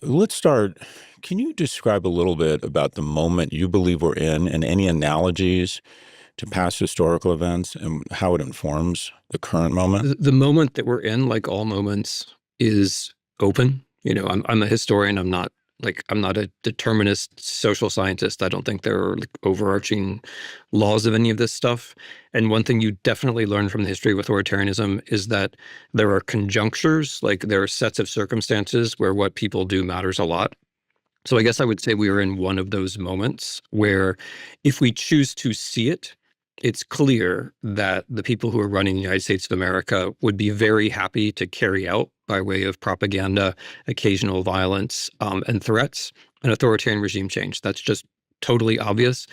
Let's start. Can you describe a little bit about the moment you believe we're in and any analogies to past historical events and how it informs the current moment? The moment that we're in, like all moments, is open. I'm a historian. I'm not a determinist social scientist. I don't think there are like overarching laws of any of this stuff. And one thing you definitely learn from the history of authoritarianism is that there are conjunctures, like there are sets of circumstances where what people do matters a lot. So I guess I would say we are in one of those moments where if we choose to see it, it's clear that the people who are running the United States of America would be very happy to carry out, by way of propaganda, occasional violence, and threats, an authoritarian regime change. That's just totally obvious.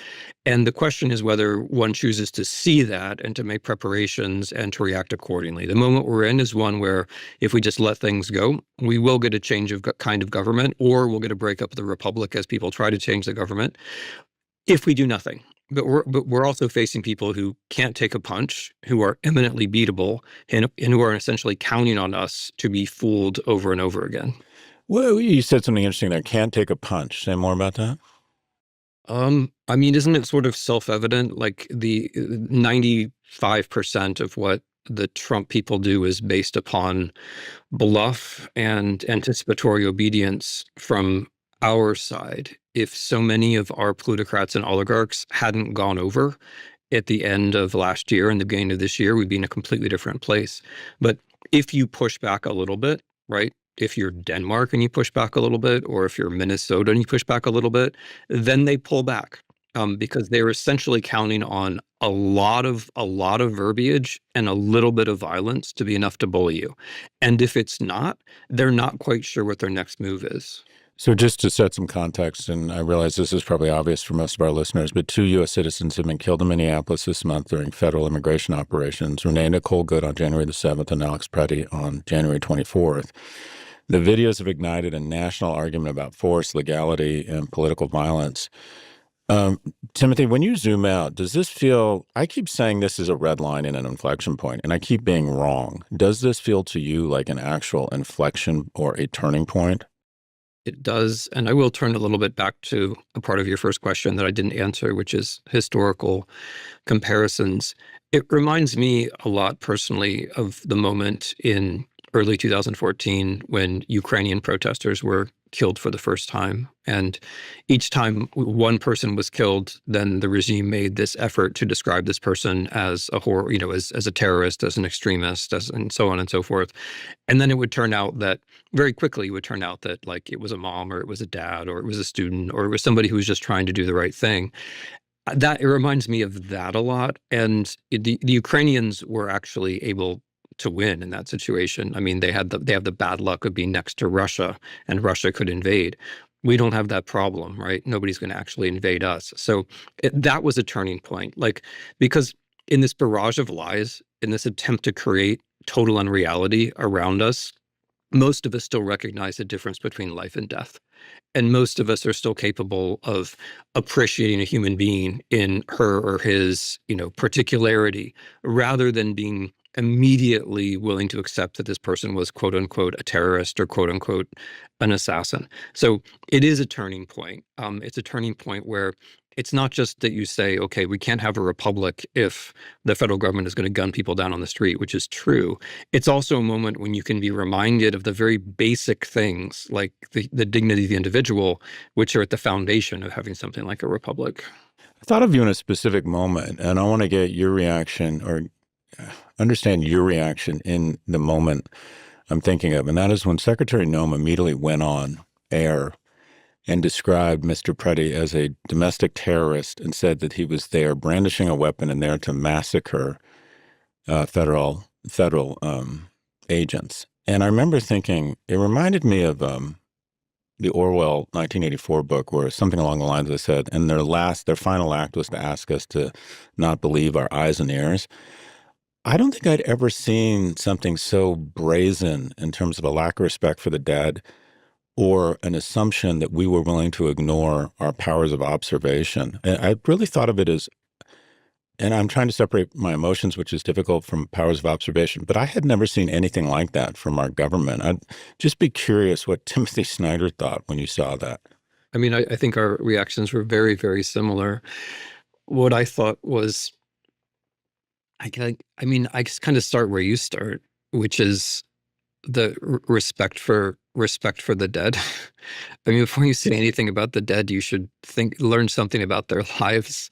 And the question is whether one chooses to see that and to make preparations and to react accordingly. The moment we're in is one where if we just let things go, we will get a change of kind of government, or we'll get a breakup of the republic as people try to change the government if we do nothing. But we're also facing people who can't take a punch, who are eminently beatable, and who are essentially counting on us to be fooled over and over again. Well, you said something interesting there. Can't take a punch. Say more about that. I mean, isn't it sort of self-evident? Like the 95% of what the Trump people do is based upon bluff and anticipatory obedience from our side. If so many of our plutocrats and oligarchs hadn't gone over at the end of last year and the beginning of this year, we'd be in a completely different place. But if you push back a little bit, right? If you're Denmark and you push back a little bit, or if you're Minnesota and you push back a little bit, then they pull back because they're essentially counting on a lot of verbiage and a little bit of violence to be enough to bully you. And if it's not, they're not quite sure what their next move is. So just to set some context, and I realize this is probably obvious for most of our listeners, but 2 U.S. citizens have been killed in Minneapolis this month during federal immigration operations. Renee Nicole Good on January the 7th and Alex Preddy on January 24th. The videos have ignited a national argument about force, legality, and political violence. Timothy, when you zoom out, does this feel, I keep saying this is a red line and an inflection point, and I keep being wrong. Does this feel to you like an actual inflection or a turning point? It does. And I will turn a little bit back to a part of your first question that I didn't answer, which is historical comparisons. It reminds me a lot personally of the moment in early 2014 when Ukrainian protesters were killed for the first time. And each time one person was killed, then the regime made this effort to describe this person as a horror, as a terrorist, as an extremist, and so on and so forth. And then it would turn out that very quickly it would turn out that like it was a mom, or it was a dad, or it was a student, or it was somebody who was just trying to do the right thing. That it reminds me of that a lot. And the Ukrainians were actually able to win in that situation. I mean, they have the bad luck of being next to Russia, and Russia could invade. We don't have that problem, right? Nobody's going to actually invade us. So that was a turning point, like, because in this barrage of lies, in this attempt to create total unreality around us, most of us still recognize the difference between life and death. And most of us are still capable of appreciating a human being in her or his, particularity, rather than being immediately willing to accept that this person was quote unquote a terrorist or quote unquote an assassin. So it is a turning point. It's a turning point where it's not just that you say, okay, we can't have a republic if the federal government is going to gun people down on the street, which is true. It's also a moment when you can be reminded of the very basic things like the dignity of the individual, which are at the foundation of having something like a republic. I thought of you in a specific moment, and I want to get your reaction or understand your reaction in the moment I'm thinking of, and that is when Secretary Noem immediately went on air and described Mr. Preddy as a domestic terrorist and said that he was there brandishing a weapon and there to massacre federal agents. And I remember thinking, it reminded me of the Orwell 1984 book, where something along the lines of said, and their final act was to ask us to not believe our eyes and ears. I don't think I'd ever seen something so brazen in terms of a lack of respect for the dead, or an assumption that we were willing to ignore our powers of observation. And I really thought of it as And I'm trying to separate my emotions, which is difficult, from powers of observation. But I had never seen anything like that from our government. I'd just be curious what Timothy Snyder thought when you saw that. I mean, I think our reactions were very, very similar. What I thought was, I mean, I just kind of start where you start, which is the respect for the dead. I mean, before you say anything about the dead, you should learn something about their lives.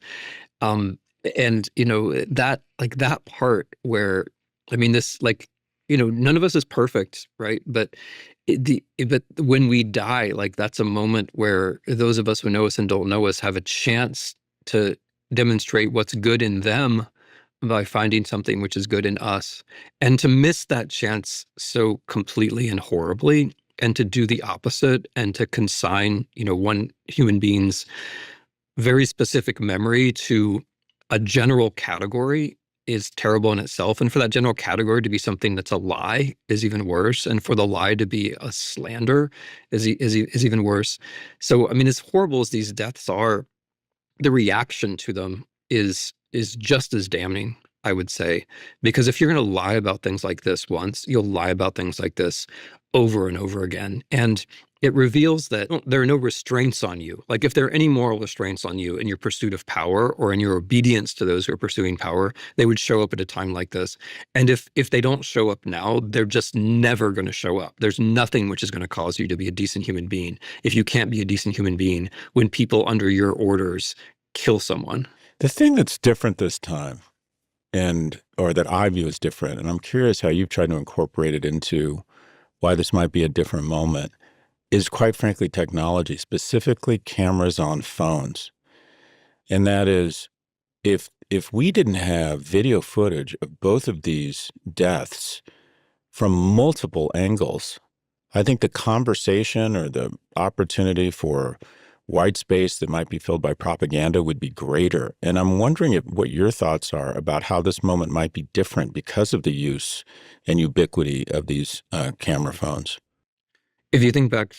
Um, and that, like, that part where, I mean, this, like, none of us is perfect, right? But but when we die, like, that's a moment where those of us who know us and don't know us have a chance to demonstrate what's good in them by finding something which is good in us. And to miss that chance so completely and horribly, and to do the opposite, and to consign, one human being's very specific memory to a general category, is terrible in itself. And for that general category to be something that's a lie is even worse. And for the lie to be a slander is even worse. So, I mean, as horrible as these deaths are, the reaction to them is just as damning, I would say. Because if you're going to lie about things like this once, you'll lie about things like this over and over again. And it reveals that there are no restraints on you. Like, if there are any moral restraints on you in your pursuit of power or in your obedience to those who are pursuing power, they would show up at a time like this. And if they don't show up now, they're just never going to show up. There's nothing which is going to cause you to be a decent human being if you can't be a decent human being when people under your orders kill someone. The thing that's different this time, or that I view as different, and I'm curious how you've tried to incorporate it into why this might be a different moment, is quite frankly technology, specifically cameras on phones. And that is, if we didn't have video footage of both of these deaths from multiple angles, I think the conversation or the opportunity for white space that might be filled by propaganda would be greater. And I'm wondering what your thoughts are about how this moment might be different because of the use and ubiquity of these camera phones. If you think back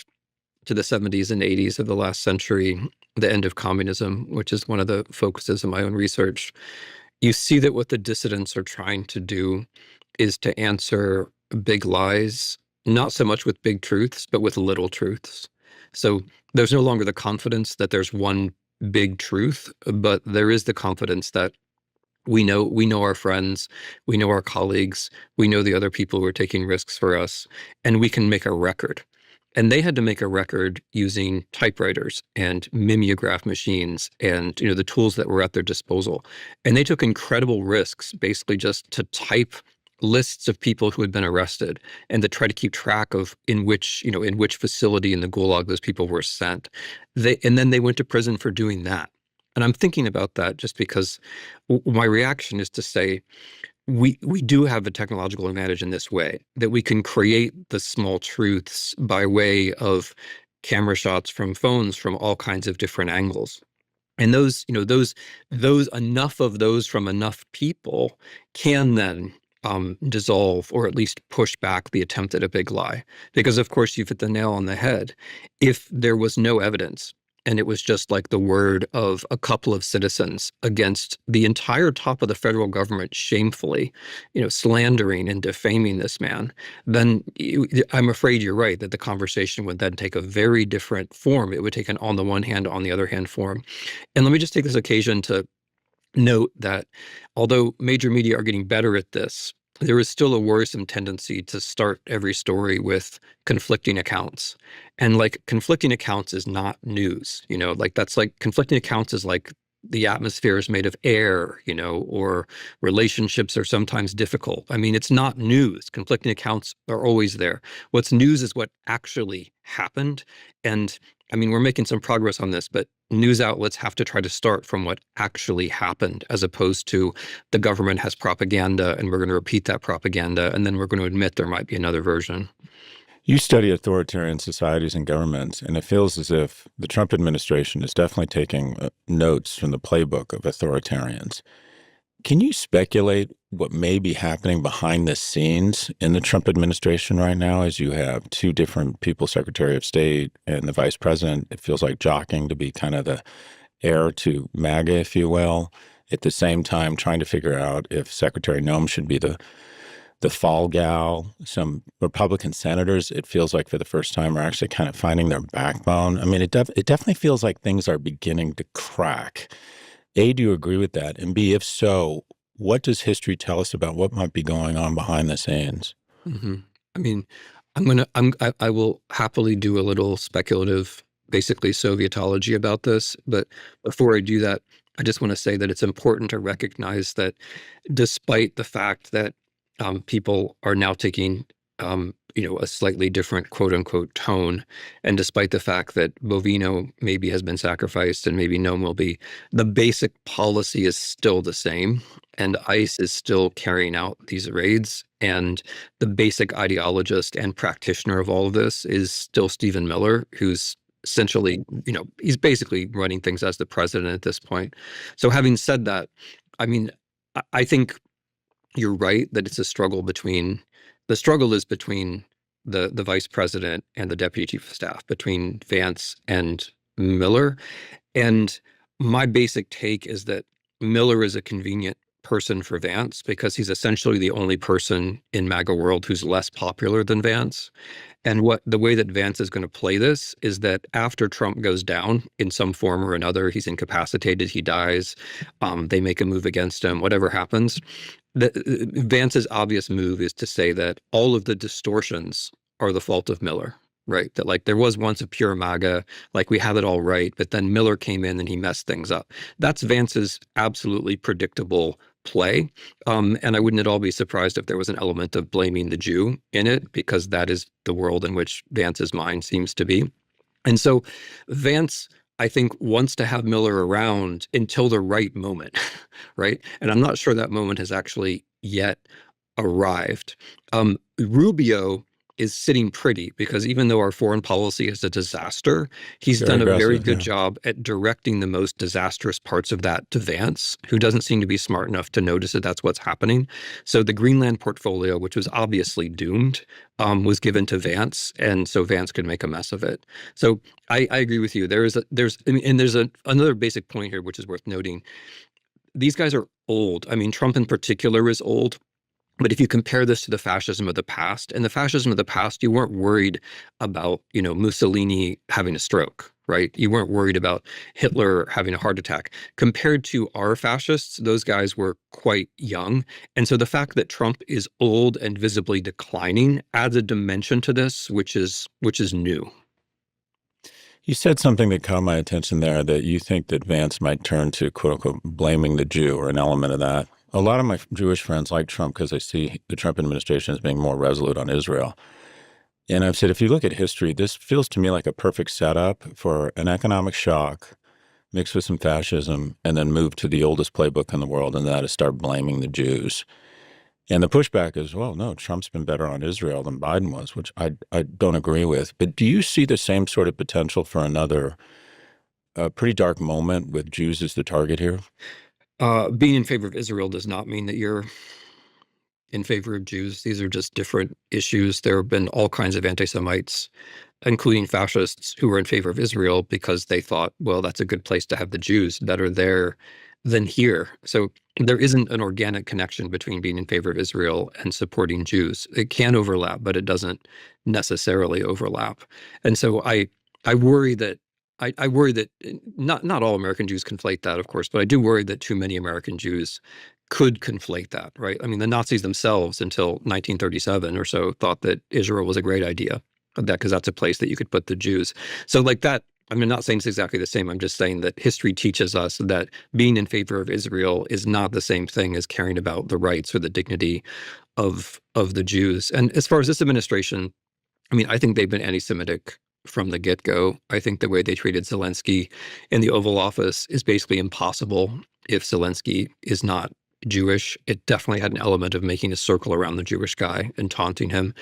to the 70s and 80s of the last century, the end of communism, which is one of the focuses of my own research, you see that what the dissidents are trying to do is to answer big lies, not so much with big truths, but with little truths. So there's no longer the confidence that there's one big truth, but there is the confidence that we know our friends, we know our colleagues, we know the other people who are taking risks for us, and we can make a record. And they had to make a record using typewriters and mimeograph machines and the tools that were at their disposal. And they took incredible risks, basically just to type lists of people who had been arrested and to try to keep track of in which facility in the Gulag those people were sent. And then they went to prison for doing that. And I'm thinking about that just because my reaction is to say, we do have a technological advantage in this way, that we can create the small truths by way of camera shots from phones from all kinds of different angles. And those enough of those from enough people can then dissolve, or at least push back the attempt at a big lie. Because of course you've hit the nail on the head. If there was no evidence, and it was just like the word of a couple of citizens against the entire top of the federal government shamefully, slandering and defaming this man, then I'm afraid you're right that the conversation would then take a very different form. It would take an on the one hand, on the other hand form. And let me just take this occasion to note that although major media are getting better at this, there is still a worrisome tendency to start every story with conflicting accounts. And like, conflicting accounts is not news, like, that's like, conflicting accounts is like the atmosphere is made of air, or relationships are sometimes difficult. I mean, it's not news. Conflicting accounts are always there. What's news is what actually happened. And I mean, we're making some progress on this, but news outlets have to try to start from what actually happened, as opposed to the government has propaganda and we're going to repeat that propaganda and then we're going to admit there might be another version. You study authoritarian societies and governments, and it feels as if the Trump administration is definitely taking notes from the playbook of authoritarians. Can you speculate what may be happening behind the scenes in the Trump administration right now, as you have two different people, Secretary of State and the Vice President, it feels like jockeying to be kind of the heir to MAGA, if you will, at the same time trying to figure out if Secretary Noem should be the fall gal. Some Republican senators, it feels like for the first time, are actually kind of finding their backbone. I mean, it definitely feels like things are beginning to crack. A, do you agree with that? And B, if so, what does history tell us about what might be going on behind the scenes? Hmm. I mean, I will happily do a little speculative, basically Sovietology about this. But before I do that, I just want to say that it's important to recognize that despite the fact that people are now taking a slightly different quote unquote tone, and despite the fact that Bovino maybe has been sacrificed and maybe Nome will be, the basic policy is still the same, and ICE is still carrying out these raids, and the basic ideologist and practitioner of all of this is still Stephen Miller, who's essentially, he's basically running things as the president at this point. So having said that, I mean, I think you're right that it's a struggle between the struggle is between the vice president and the deputy chief of staff, between Vance and Miller. And my basic take is that Miller is a convenient person for Vance because he's essentially the only person in MAGA world who's less popular than Vance. And what the way that Vance is going to play this is that after Trump goes down in some form or another, he's incapacitated, he dies, they make a move against him, whatever happens. Vance's obvious move is to say that all of the distortions are the fault of Miller, right? That like there was once a pure MAGA, like we had it all right, but then Miller came in and he messed things up. That's Vance's absolutely predictable play. And I wouldn't at all be surprised if there was an element of blaming the Jew in it, because that is the world in which Vance's mind seems to be. And so Vance, I think, wants to have Miller around until the right moment, right? And I'm not sure that moment has actually yet arrived. Rubio is sitting pretty because even though our foreign policy is a disaster, he's Very done a very aggressive, good yeah. job at directing the most disastrous parts of that to Vance, who doesn't seem to be smart enough to notice that that's what's happening. So the Greenland portfolio, which was obviously doomed, was given to Vance, and so Vance could make a mess of it. So I agree with you. There's another basic point here, which is worth noting. These guys are old. I mean, Trump in particular is old. But if you compare this to the fascism of the past, in the fascism of the past, you weren't worried about, Mussolini having a stroke, right? You weren't worried about Hitler having a heart attack. Compared to our fascists, those guys were quite young. And so the fact that Trump is old and visibly declining adds a dimension to this, which is new. You said something that caught my attention there, that you think that Vance might turn to, quote unquote, blaming the Jew or an element of that. A lot of my Jewish friends like Trump because they see the Trump administration as being more resolute on Israel. And I've said, if you look at history, this feels to me like a perfect setup for an economic shock mixed with some fascism and then move to the oldest playbook in the world, and that is start blaming the Jews. And the pushback is, well, no, Trump's been better on Israel than Biden was, which I don't agree with. But do you see the same sort of potential for another pretty dark moment with Jews as the target here? Being in favor of Israel does not mean that you're in favor of Jews. These are just different issues. There have been all kinds of anti-Semites, including fascists, who were in favor of Israel because they thought, well, that's a good place to have the Jews, better there than here. So there isn't an organic connection between being in favor of Israel and supporting Jews. It can overlap, but it doesn't necessarily overlap. And so I worry that I worry that not all American Jews conflate that, of course, but I do worry that too many American Jews could conflate that, right? I mean, the Nazis themselves, until 1937 or so, thought that Israel was a great idea, that because that's a place that you could put the Jews. So like that, I mean, I'm not saying it's exactly the same. I'm just saying that history teaches us that being in favor of Israel is not the same thing as caring about the rights or the dignity of the Jews. And as far as this administration, I mean, I think they've been anti-Semitic from the get-go. I think the way they treated Zelensky in the Oval Office is basically impossible if Zelensky is not Jewish. It definitely had an element of making a circle around the Jewish guy and taunting him.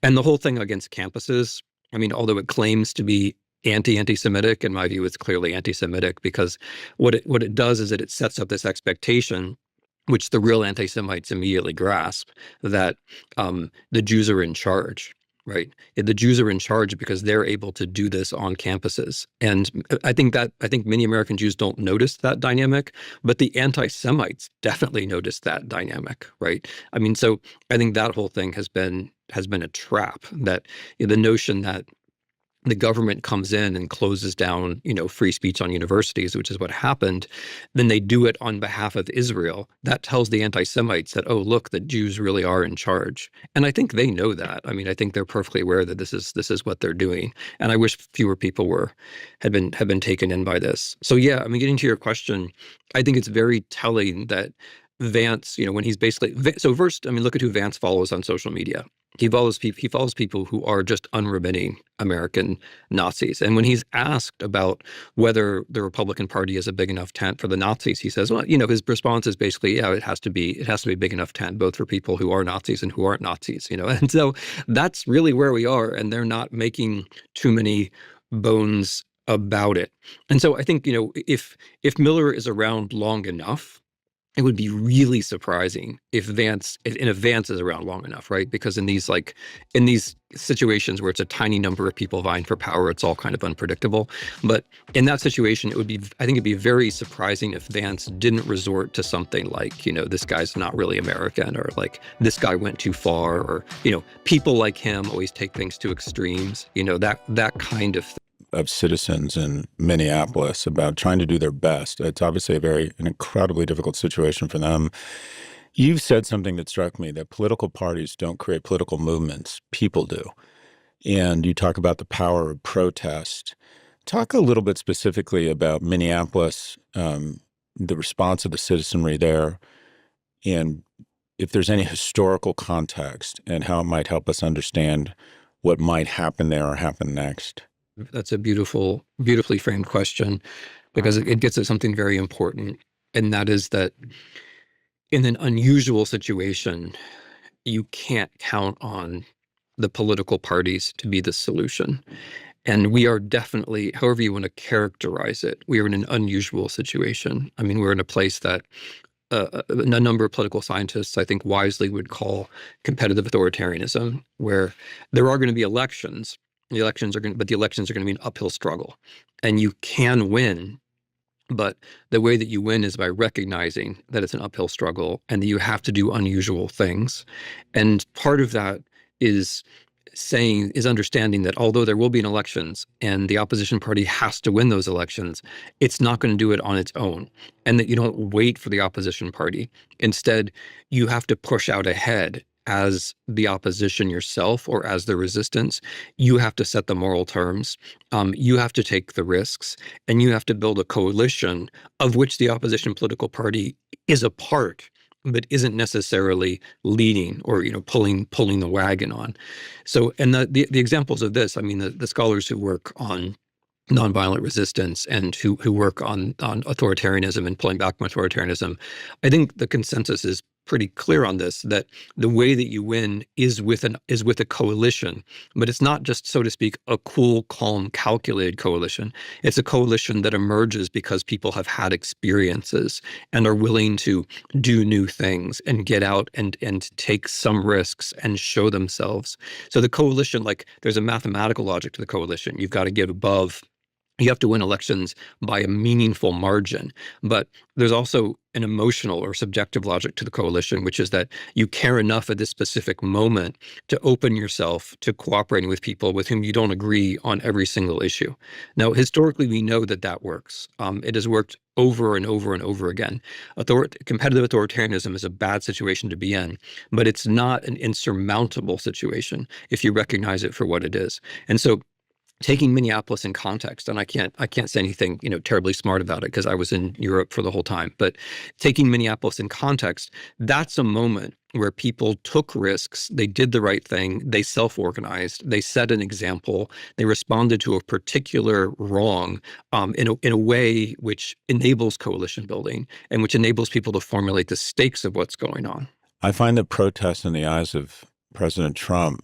And the whole thing against campuses, I mean, although it claims to be anti-Semitic, in my view, it's clearly anti-Semitic, because what it does is that it sets up this expectation, which the real anti-Semites immediately grasp, that the Jews are in charge. right? The Jews are in charge because they're able to do this on campuses. And I think many American Jews don't notice that dynamic, but the anti-Semites definitely notice that dynamic, right? I mean, so I think that whole thing has been a trap, that the notion that the government comes in and closes down, free speech on universities, which is what happened, then they do it on behalf of Israel. That tells the anti-Semites that, oh, look, the Jews really are in charge. And I think they know that. I mean, I think they're perfectly aware that this is what they're doing. And I wish fewer people had been taken in by this. So yeah, I mean, getting to your question, I think it's very telling that Vance, when he's basically so first, I mean, look at who Vance follows on social media. He follows people who are just unremitting American Nazis. And when he's asked about whether the Republican Party is a big enough tent for the Nazis, he says, well, his response is basically, yeah, it has to be a big enough tent, both for people who are Nazis and who aren't Nazis, And so that's really where we are, and they're not making too many bones about it. And so I think, if Miller is around long enough, it would be really surprising if Vance is around long enough, right? Because in these situations where it's a tiny number of people vying for power, it's all kind of unpredictable. But in that situation, I think it'd be very surprising if Vance didn't resort to something like, this guy's not really American, or like this guy went too far, or, people like him always take things to extremes, that kind of thing. Of citizens in Minneapolis about trying to do their best. It's obviously an incredibly difficult situation for them. You've said something that struck me, that political parties don't create political movements, people do. And you talk about the power of protest. Talk a little bit specifically about Minneapolis, the response of the citizenry there, and if there's any historical context and how it might help us understand what might happen there or happen next. That's a beautifully framed question, because it gets at something very important. And that is that in an unusual situation, you can't count on the political parties to be the solution. And we are definitely, however you want to characterize it, we are in an unusual situation. I mean, we're in a place that a number of political scientists, I think, wisely would call competitive authoritarianism, where there are going to be elections. But the elections are going to be an uphill struggle, and you can win. But the way that you win is by recognizing that it's an uphill struggle and that you have to do unusual things. And part of that is understanding that although there will be elections and the opposition party has to win those elections, it's not going to do it on its own, and that you don't wait for the opposition party. Instead, you have to push out ahead as the opposition yourself, or as the resistance. You have to set the moral terms. You have to take the risks, and you have to build a coalition of which the opposition political party is a part, but isn't necessarily leading or pulling the wagon on. So, and the examples of this, I mean, the scholars who work on nonviolent resistance and who work on authoritarianism and pulling back from authoritarianism, I think the consensus is pretty clear on this, that the way that you win is with a coalition. But it's not just, so to speak, a cool, calm, calculated coalition. It's a coalition that emerges because people have had experiences and are willing to do new things and get out and take some risks and show themselves. So the coalition, like, there's a mathematical logic to the coalition. You've got to get above. You have to win elections by a meaningful margin. But there's also an emotional or subjective logic to the coalition, which is that you care enough at this specific moment to open yourself to cooperating with people with whom you don't agree on every single issue. Now, historically, we know that works. It has worked over and over and over again. Competitive authoritarianism is a bad situation to be in, but it's not an insurmountable situation if you recognize it for what it is. And so, taking Minneapolis in context, and I can't say anything terribly smart about it because I was in Europe for the whole time, but taking Minneapolis in context, that's a moment where people took risks, they did the right thing, they self-organized, they set an example, they responded to a particular wrong in a way which enables coalition building and which enables people to formulate the stakes of what's going on. I find that protests in the eyes of President Trump,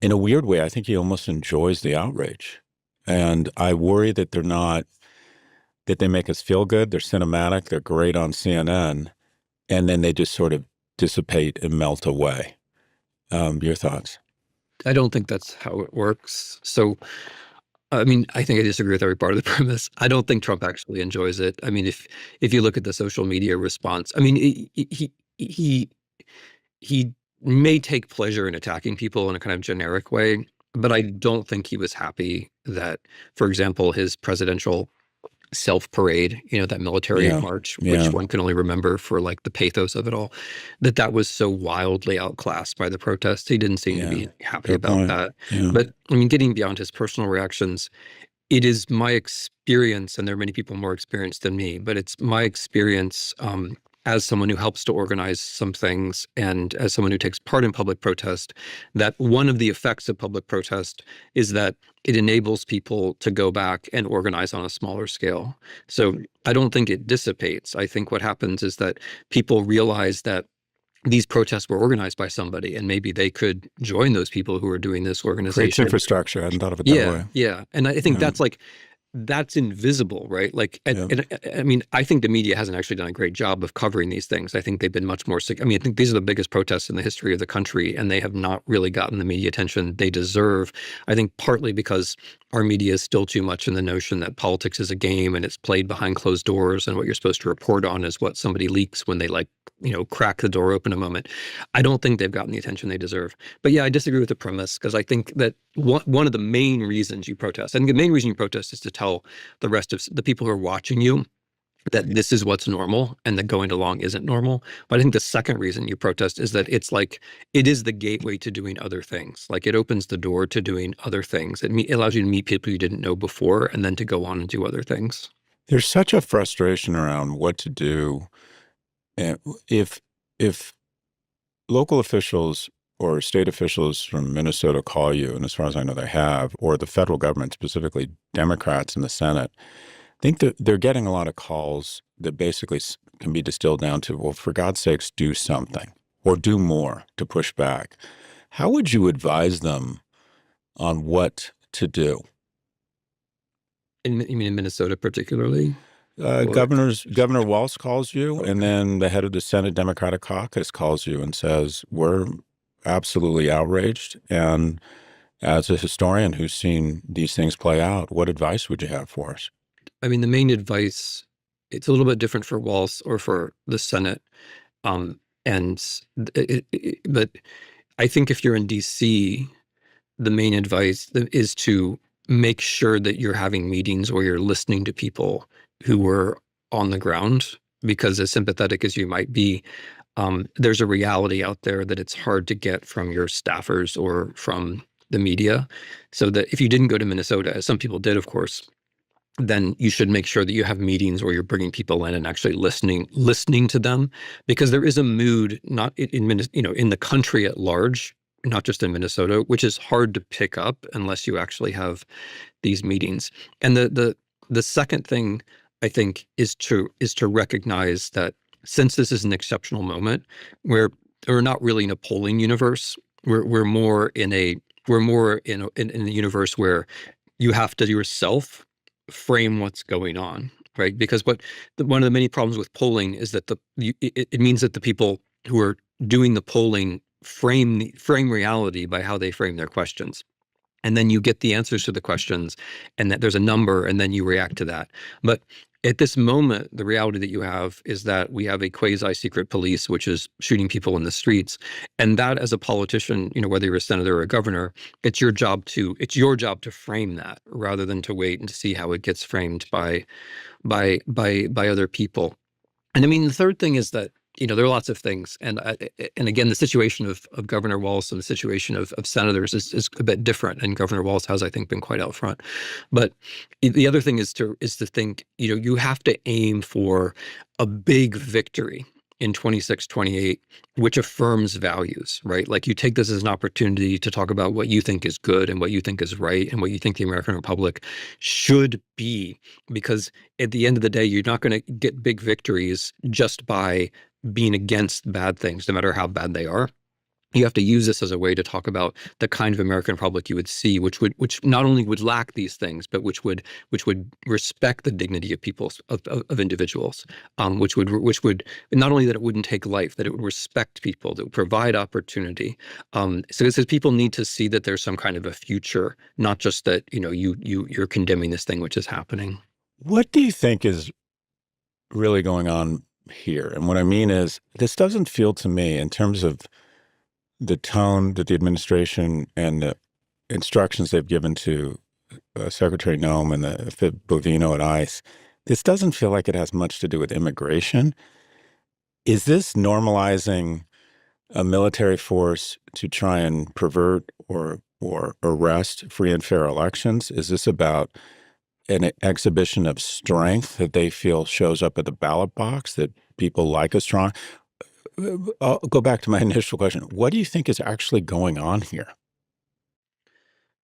in a weird way, I think he almost enjoys the outrage. And I worry that that they make us feel good. They're cinematic. They're great on CNN. And then they just sort of dissipate and melt away. Your thoughts? I don't think that's how it works. So, I mean, I think I disagree with every part of the premise. I don't think Trump actually enjoys it. I mean, if you look at the social media response, I mean, he he may take pleasure in attacking people in a kind of generic way, but I don't think he was happy that, for example, his presidential self parade, that military Yeah. march, which Yeah. one can only remember for like the pathos of it all, that was so wildly outclassed by the protests. He didn't seem to Yeah. be happy Fair about point. that. Yeah. But I mean, getting beyond his personal reactions, it is my experience, and there are many people more experienced than me, but it's my experience as someone who helps to organize some things and as someone who takes part in public protest, that one of the effects of public protest is that it enables people to go back and organize on a smaller scale. So I don't think it dissipates. I think what happens is that people realize that these protests were organized by somebody, and maybe they could join those people who are doing this Creates organization. infrastructure. I hadn't thought of it that Yeah, way. yeah. And I think Yeah. that's invisible, right? Like, Yeah. I mean, I think the media hasn't actually done a great job of covering these things. I think they've been much more, I mean, I think these are the biggest protests in the history of the country, and they have not really gotten the media attention they deserve. I think partly because our media is still too much in the notion that politics is a game and it's played behind closed doors, and what you're supposed to report on is what somebody leaks when they crack the door open a moment. I don't think they've gotten the attention they deserve. But yeah, I disagree with the premise, because I think that one of the main reasons you protest, I think the main reason you protest is to tell the rest of the people who are watching you that this is what's normal and that going along isn't normal. But I think the second reason you protest is that it's like, it is the gateway to doing other things. Like, it opens the door to doing other things. It allows you to meet people you didn't know before, and then to go on and do other things. There's such a frustration around what to do. And if local officials or state officials from Minnesota call you, and as far as I know they have, or the federal government, specifically Democrats in the Senate, I think that they're getting a lot of calls that basically can be distilled down to, well, for God's sakes, do something or do more to push back. How would you advise them on what to do? You mean in Minnesota particularly? Or Governor Walz calls you, and then the head of the Senate Democratic Caucus calls you and says, we're absolutely outraged. And as a historian who's seen these things play out, what advice would you have for us? I mean, the main advice, it's a little bit different for Walz or for the Senate. Um, and but I think if you're in DC, the main advice is to make sure that you're having meetings or you're listening to people who were on the ground, because as sympathetic as you might be, there's a reality out there that it's hard to get from your staffers or from the media. So that if you didn't go to Minnesota, as some people did, of course, then you should make sure that you have meetings where you're bringing people in and actually listening to them, because there is a mood, not in the country at large, not just in Minnesota, which is hard to pick up unless you actually have these meetings. And the second thing, I think, is to recognize that since this is an exceptional moment, where we're not really in a polling universe, we're more in a universe where you have to yourself frame what's going on, right? Because one of the many problems with polling is that it means that the people who are doing the polling frame reality by how they frame their questions. And then you get the answers to the questions, and that there's a number, and then you react to that. But at this moment, the reality that you have is that we have a quasi-secret police, which is shooting people in the streets. And that, as a politician, whether you're a senator or a governor, it's your job to frame that, rather than to wait and to see how it gets framed by other people. And I mean, the third thing is that, there are lots of things. And again, the situation of Governor Walz and the situation of senators is a bit different. And Governor Walz has, I think, been quite out front. But the other thing is to think, you have to aim for a big victory in 26, 28, which affirms values, right? Like, you take this as an opportunity to talk about what you think is good and what you think is right and what you think the American Republic should be. Because at the end of the day, you're not going to get big victories just by being against bad things, no matter how bad they are. you have to use this as a way to talk about the kind of American Republic you would see, which not only would lack these things, but which would respect the dignity of people, of individuals, which would not only that it wouldn't take life, that it would respect people, that would provide opportunity. So it says people need to see that there's some kind of a future, not just that you're condemning this thing which is happening. What do you think is really going on here? And what I mean is, this doesn't feel to me, in terms of the tone that the administration and the instructions they've given to Secretary Noem and the Bovino at ICE, this doesn't feel like it has much to do with immigration. Is this normalizing a military force to try and pervert or arrest free and fair elections? Is this about an exhibition of strength that they feel shows up at the ballot box, that people like a strong? I'll go back to my initial question. What do you think is actually going on here?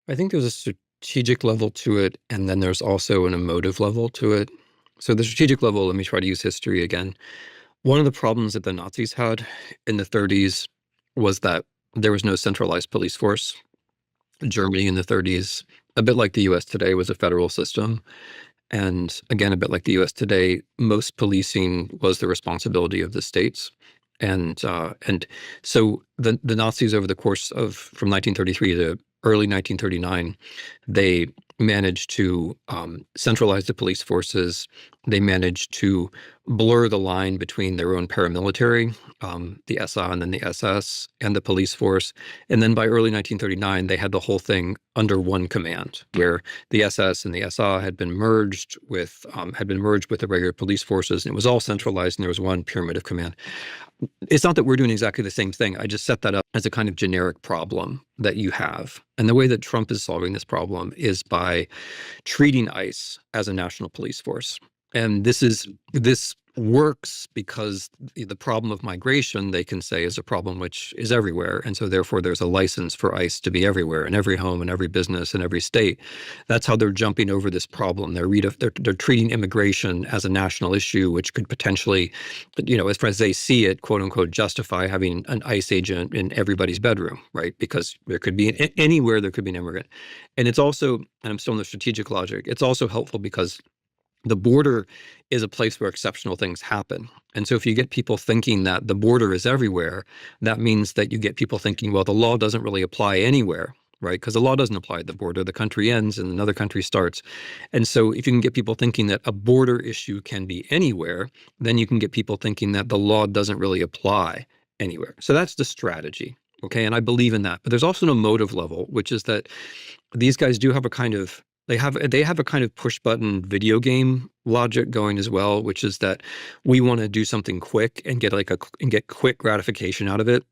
I think there's a strategic level to it, and then there's also an emotive level to it. So the strategic level, let me try to use history again. One of the problems that the Nazis had in the 30s was that there was no centralized police force. Germany in the 30s, a bit like the US today, was a federal system. And again, a bit like the US today, most policing was the responsibility of the states. And so the Nazis, over the course of from 1933 to early 1939, they managed to centralize the police forces. They managed to blur the line between their own paramilitary, the SA and then the SS, and the police force. And then by early 1939, they had the whole thing under one command, where the SS and the SA had been merged with the regular police forces, and it was all centralized, and there was one pyramid of command. It's not that we're doing exactly the same thing. I just set that up as a kind of generic problem that you have. And the way that Trump is solving this problem is by treating ICE as a national police force. And this works because the problem of migration, they can say, is a problem which is everywhere. And so therefore there's a license for ICE to be everywhere, in every home, in every business, in every state. That's how they're jumping over this problem. They're treating immigration as a national issue, which could potentially, as far as they see it, quote unquote, justify having an ICE agent in everybody's bedroom, right? Because there could be anywhere there could be an immigrant. And it's also, and I'm still in the strategic logic, it's also helpful because the border is a place where exceptional things happen. And so if you get people thinking that the border is everywhere, that means that you get people thinking, well, the law doesn't really apply anywhere, right? Because the law doesn't apply at the border. The country ends and another country starts. And so if you can get people thinking that a border issue can be anywhere, then you can get people thinking that the law doesn't really apply anywhere. So that's the strategy. Okay. And I believe in that. But there's also an emotive level, which is that these guys do have a kind of they have a kind of push button video game logic going as well, which is that we want to do something quick and get quick gratification out of it.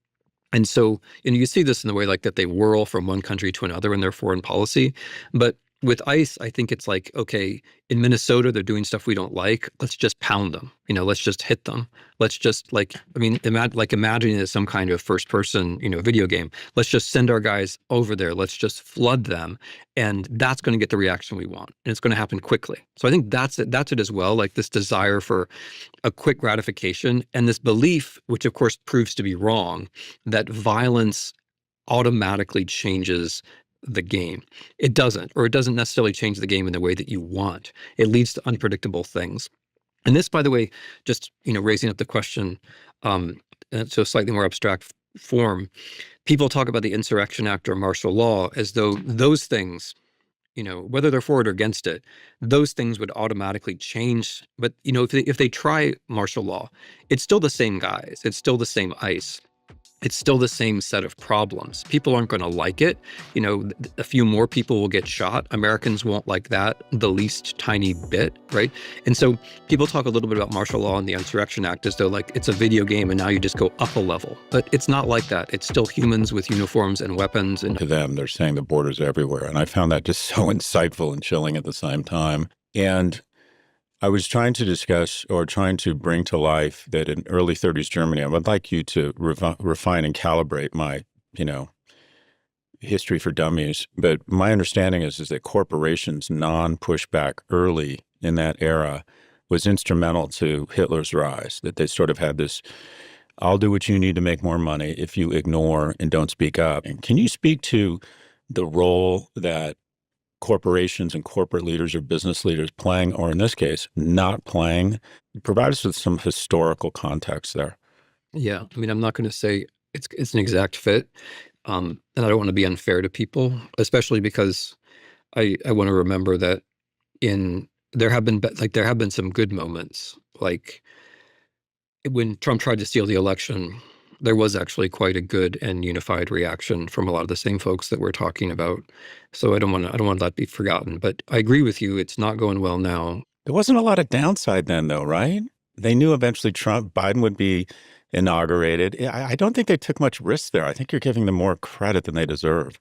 And so, you see this in the way like that they whirl from one country to another in their foreign policy. But with ICE, I think it's like, okay, in Minnesota, they're doing stuff we don't like. Let's just pound them. Let's just hit them. Let's just imagine it as some kind of first person, video game. Let's just send our guys over there. Let's just flood them. And that's going to get the reaction we want. And it's going to happen quickly. So I think that's it as well. Like this desire for a quick gratification and this belief, which of course proves to be wrong, that violence automatically changes the game. It doesn't, or it doesn't necessarily change the game in the way that you want. It leads to unpredictable things. And this, by the way, just, raising up the question, to a slightly more abstract form, people talk about the Insurrection Act or martial law as though those things, whether they're for it or against it, those things would automatically change. But, if they try martial law, it's still the same guys. It's still the same ICE. It's still the same set of problems. People aren't going to like it. A few more people will get shot. Americans won't like that the least tiny bit, right? And so people talk a little bit about martial law and the Insurrection Act as though like it's a video game and now you just go up a level. But it's not like that. It's still humans with uniforms and weapons. And to them, they're saying the border's everywhere. And I found that just so insightful and chilling at the same time. And I was trying to discuss or trying to bring to life that in early 30s Germany, I would like you to refine and calibrate my, history for dummies. But my understanding is that corporations non-pushback early in that era was instrumental to Hitler's rise, that they sort of had this I'll do what you need to make more money if you ignore and don't speak up. And can you speak to the role that corporations and corporate leaders or business leaders playing, or in this case, not playing? Provide us with some historical context there. Yeah, I mean, I'm not going to say it's an exact fit, and I don't want to be unfair to people, especially because I want to remember that in there have been some good moments, like when Trump tried to steal the election. There was actually quite a good and unified reaction from a lot of the same folks that we're talking about. So I don't want that to be forgotten. But I agree with you; it's not going well now. There wasn't a lot of downside then, though, right? They knew eventually Biden would be inaugurated. I don't think they took much risk there. I think you're giving them more credit than they deserve.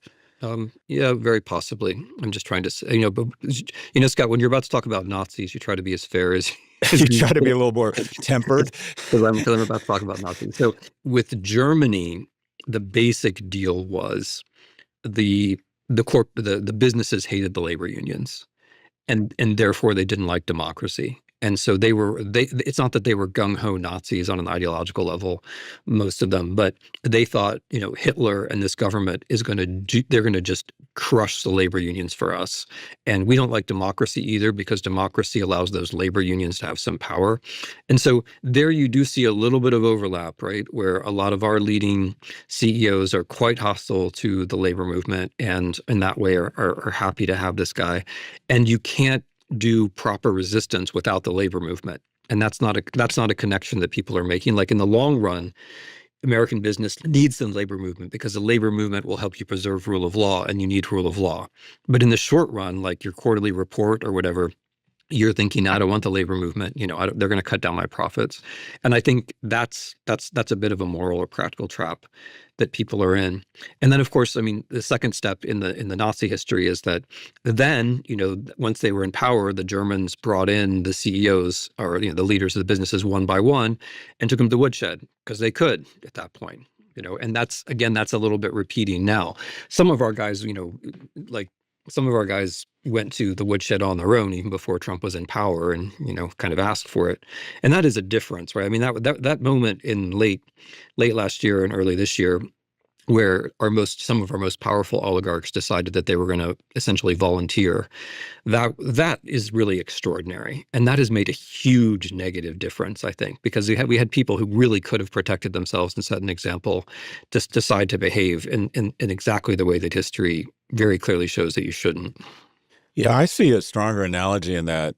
Yeah, very possibly. I'm just trying to say, but Scott, when you're about to talk about Nazis, you try to be as fair as You you try to be a can, little more tempered. because I'm about to talk about Nazis. So with Germany, the basic deal was the businesses hated the labor unions, and therefore they didn't like democracy. And so it's not that they were gung-ho Nazis on an ideological level, most of them, but they thought, Hitler and this government they're going to just crush the labor unions for us. And we don't like democracy either, because democracy allows those labor unions to have some power. And so there you do see a little bit of overlap, right? Where a lot of our leading CEOs are quite hostile to the labor movement, and in that way are happy to have this guy. And you can't do proper resistance without the labor movement. And that's not a connection that people are making. Like in the long run, American business needs the labor movement because the labor movement will help you preserve rule of law, and you need rule of law. But in the short run, like your quarterly report or whatever, you're thinking, I don't want the labor movement. They're going to cut down my profits. And I think that's a bit of a moral or practical trap that people are in. And then, of course, I mean, the second step in the Nazi history is that then, once they were in power, the Germans brought in the CEOs, or the leaders of the businesses one by one, and took them to the woodshed because they could at that point. And that's a little bit repeating now. Some of our guys, like some of our guys went to the woodshed on their own even before Trump was in power, and kind of asked for it. And that is a difference, right? I mean, that moment in late last year and early this year, where some of our most powerful oligarchs decided that they were going to essentially volunteer, that is really extraordinary. And that has made a huge negative difference, I think, because we had people who really could have protected themselves and set an example, just decide to behave in exactly the way that history very clearly shows that you shouldn't. Yeah, I see a stronger analogy in that.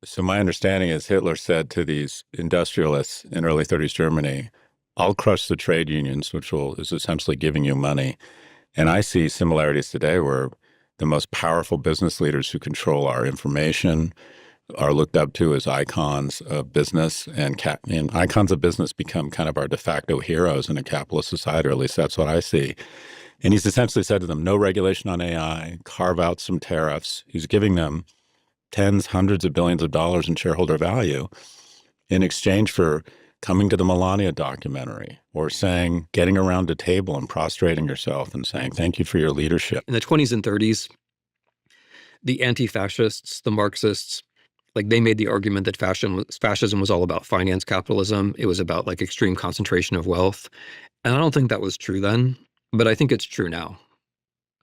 So my understanding is Hitler said to these industrialists in early 30s Germany, I'll crush the trade unions, which is essentially giving you money. And I see similarities today where the most powerful business leaders who control our information are looked up to as icons of business, and icons of business become kind of our de facto heroes in a capitalist society, or at least that's what I see. And he's essentially said to them, no regulation on AI, carve out some tariffs. He's giving them tens, hundreds of billions of dollars in shareholder value in exchange for coming to the Melania documentary, or getting around a table and prostrating yourself and saying, thank you for your leadership. In the 20s and 30s, the anti-fascists, the Marxists, like they made the argument that fascism was all about finance capitalism. It was about like extreme concentration of wealth. And I don't think that was true then, but I think it's true now.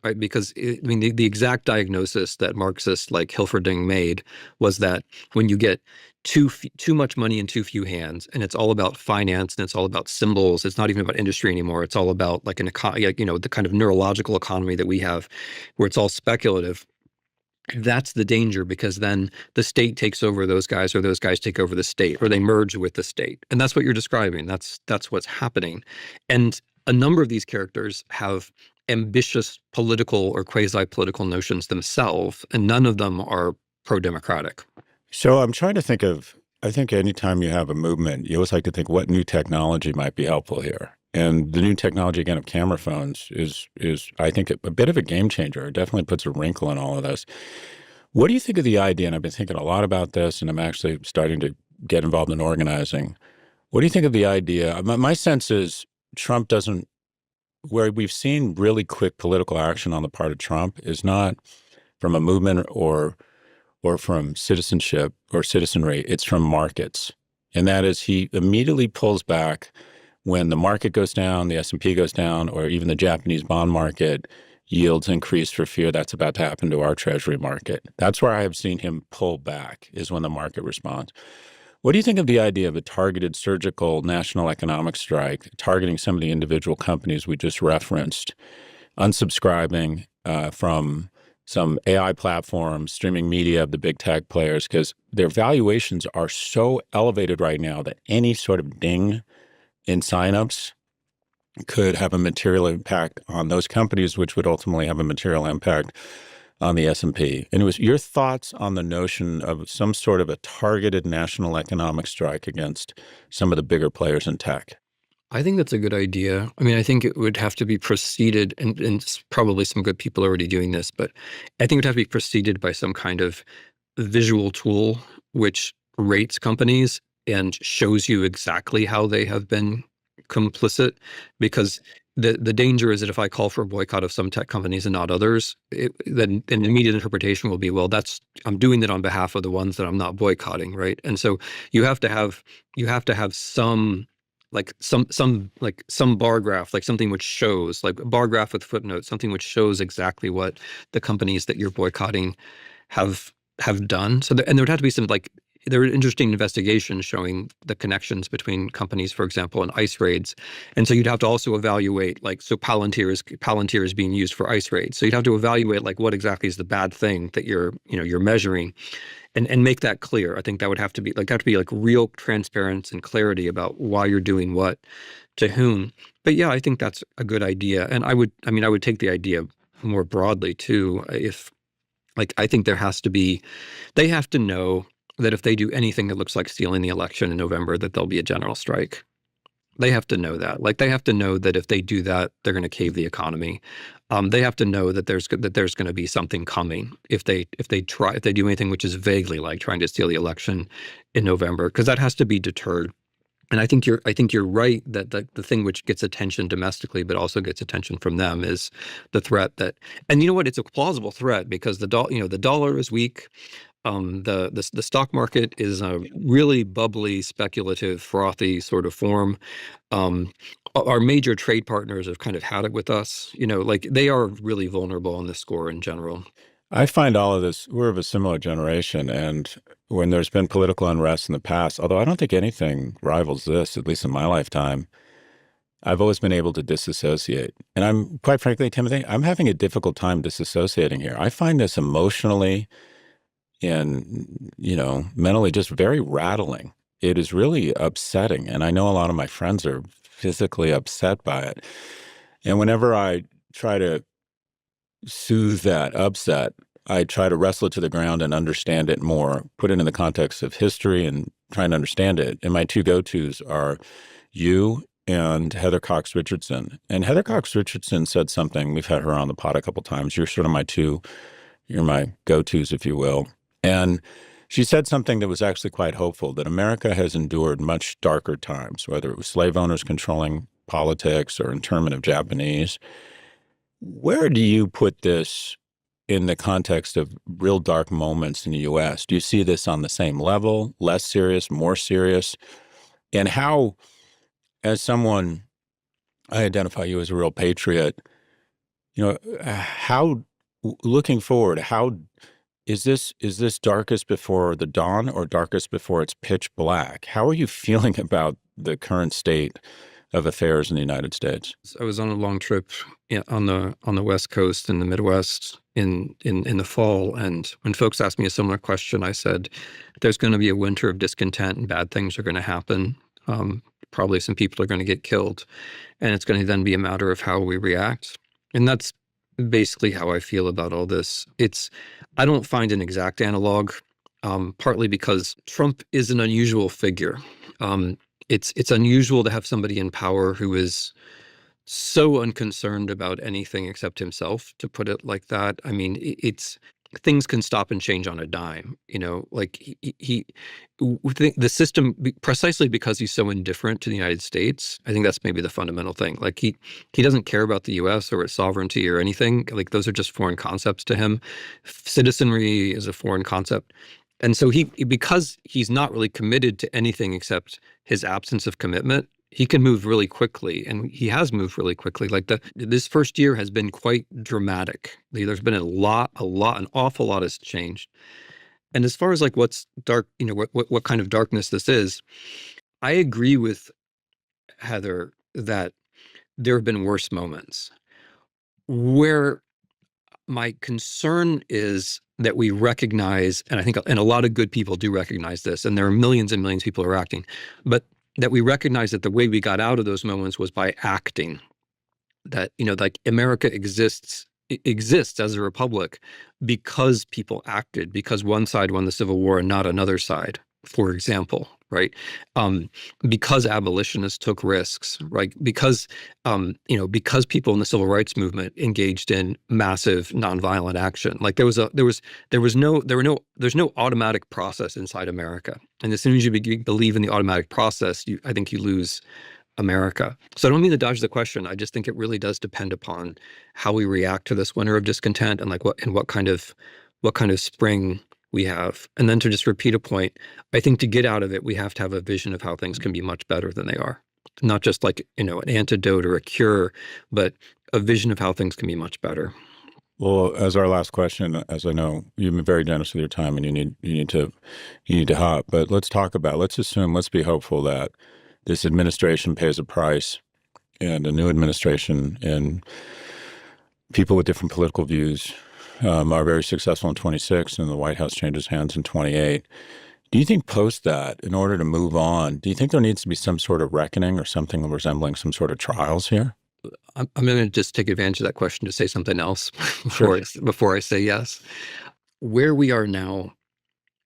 Right? Because the exact diagnosis that Marxists like Hilferding made was that when you get too much money in too few hands, and it's all about finance and it's all about symbols, it's not even about industry anymore. It's all about like the kind of neurological economy that we have, where it's all speculative. That's the danger, because then the state takes over those guys, or those guys take over the state, or they merge with the state. And that's what you're describing. That's what's happening. And a number of these characters have ambitious political or quasi-political notions themselves, and none of them are pro-democratic. So I'm trying to I think anytime you have a movement, you always like to think what new technology might be helpful here. And the new technology, again, of camera phones is I think, a bit of a game changer. It definitely puts a wrinkle in all of this. What do you think of the idea? And I've been thinking a lot about this, and I'm actually starting to get involved in organizing. What do you think of the idea? My sense is Trump doesn't, where we've seen really quick political action on the part of Trump is not from a movement or from citizenship or citizenry. It's from markets. And that is, he immediately pulls back when the market goes down, the S&P goes down, or even the Japanese bond market, yields increase for fear that's about to happen to our treasury market. That's where I have seen him pull back, is when the market responds. What do you think of the idea of a targeted surgical national economic strike, targeting some of the individual companies we just referenced, unsubscribing from some AI platforms, streaming media of the big tech players, because their valuations are so elevated right now that any sort of ding in signups could have a material impact on those companies, which would ultimately have a material impact on the S&P. And it was your thoughts on the notion of some sort of a targeted national economic strike against some of the bigger players in tech. I think that's a good idea. I mean, I think it would have to be preceded, and probably some good people are already doing this, but I think it would have to be preceded by some kind of visual tool which rates companies and shows you exactly how they have been complicit. Because the danger is that if I call for a boycott of some tech companies and not others, then an immediate interpretation will be, well, I'm doing that on behalf of the ones that I'm not boycotting, right? And so you have to have some some bar graph, like something which shows, like a bar graph with footnotes, something which shows exactly what the companies that you're boycotting have done. So and there would have to be some, like, there are interesting investigations showing the connections between companies, for example, and ICE raids. And so you'd have to also evaluate, like, so Palantir is being used for ICE raids. So you'd have to evaluate, like, what exactly is the bad thing that you're measuring, and make that clear. I think that would have to be like real transparency and clarity about why you're doing what to whom. But yeah, I think that's a good idea. And I would take the idea more broadly too. If, like, I think they have to know that if they do anything that looks like stealing the election in November, that there'll be a general strike. They have to know that. Like, they have to know that if they do that, they're going to cave the economy. They have to know that there's going to be something coming if they do anything which is vaguely like trying to steal the election in November, because that has to be deterred. And I think you're right that the thing which gets attention domestically but also gets attention from them is the threat that, and you know what, it's a plausible threat because the dollar is weak. The stock market is a really bubbly, speculative, frothy sort of form. Our major trade partners have kind of had it with us. Like, they are really vulnerable on this score in general. I find all of this, we're of a similar generation, and when there's been political unrest in the past, although I don't think anything rivals this, at least in my lifetime, I've always been able to disassociate. And I'm, quite frankly, Timothy, I'm having a difficult time disassociating here. I find this emotionally and, mentally just very rattling. It is really upsetting. And I know a lot of my friends are physically upset by it. And whenever I try to soothe that upset, I try to wrestle it to the ground and understand it more, put it in the context of history and try and understand it. And my two go-tos are you and Heather Cox Richardson. And Heather Cox Richardson said something, we've had her on the pod a couple times. You're my go-tos, if you will. And she said something that was actually quite hopeful, that America has endured much darker times, whether it was slave owners controlling politics or internment of Japanese. Where do you put this in the context of real dark moments in the U.S.? Do you see this on the same level, less serious, more serious? And how, as someone, I identify you as a real patriot, how, looking forward, how is this darkest before the dawn or darkest before it's pitch black? How are you feeling about the current state of affairs in the United States? I was on a long trip on the West Coast in the Midwest in the fall, and when folks asked me a similar question, I said, "There's going to be a winter of discontent, and bad things are going to happen. Probably some people are going to get killed, and it's going to then be a matter of how we react." And that's basically how I feel about all this. I don't find an exact analog, partly because Trump is an unusual figure. It's unusual to have somebody in power who is so unconcerned about anything except himself, to put it like that. I mean, it's things can stop and change on a dime. Like the system, precisely because he's so indifferent to the United States. I think that's maybe the fundamental thing. Like, he doesn't care about the U.S. or its sovereignty or anything. Like, those are just foreign concepts to him. Citizenry is a foreign concept. And so because he's not really committed to anything except his absence of commitment, he can move really quickly, and he has moved really quickly. Like this first year has been quite dramatic. There's been an awful lot has changed. And as far as like what's dark, what kind of darkness this is, I agree with Heather that there have been worse moments. Where my concern is that we recognize, and I think, and a lot of good people do recognize this, and there are millions and millions of people who are acting, but that we recognize that the way we got out of those moments was by acting. That, like America exists as a republic because people acted, because one side won the Civil War and not another side, for example, right? Because abolitionists took risks, right? Because because people in the civil rights movement engaged in massive nonviolent action. Like there's no automatic process inside America, and as soon as you believe in the automatic process, I think you lose America. So I don't mean to dodge the question. I just think it really does depend upon how we react to this winter of discontent, and what kind of spring we have. And then to just repeat a point, I think to get out of it, we have to have a vision of how things can be much better than they are. Not just like, an antidote or a cure, but a vision of how things can be much better. Well, as our last question, as I know you've been very generous with your time, and you need to hop. But let's be hopeful that this administration pays a price, and a new administration and people with different political views are very successful in 26, and the White House changes hands in 28. Do you think post that, in order to move on, do you think there needs to be some sort of reckoning or something resembling some sort of trials here? I'm going to just take advantage of that question to say something else Sure. before I say yes. Where we are now,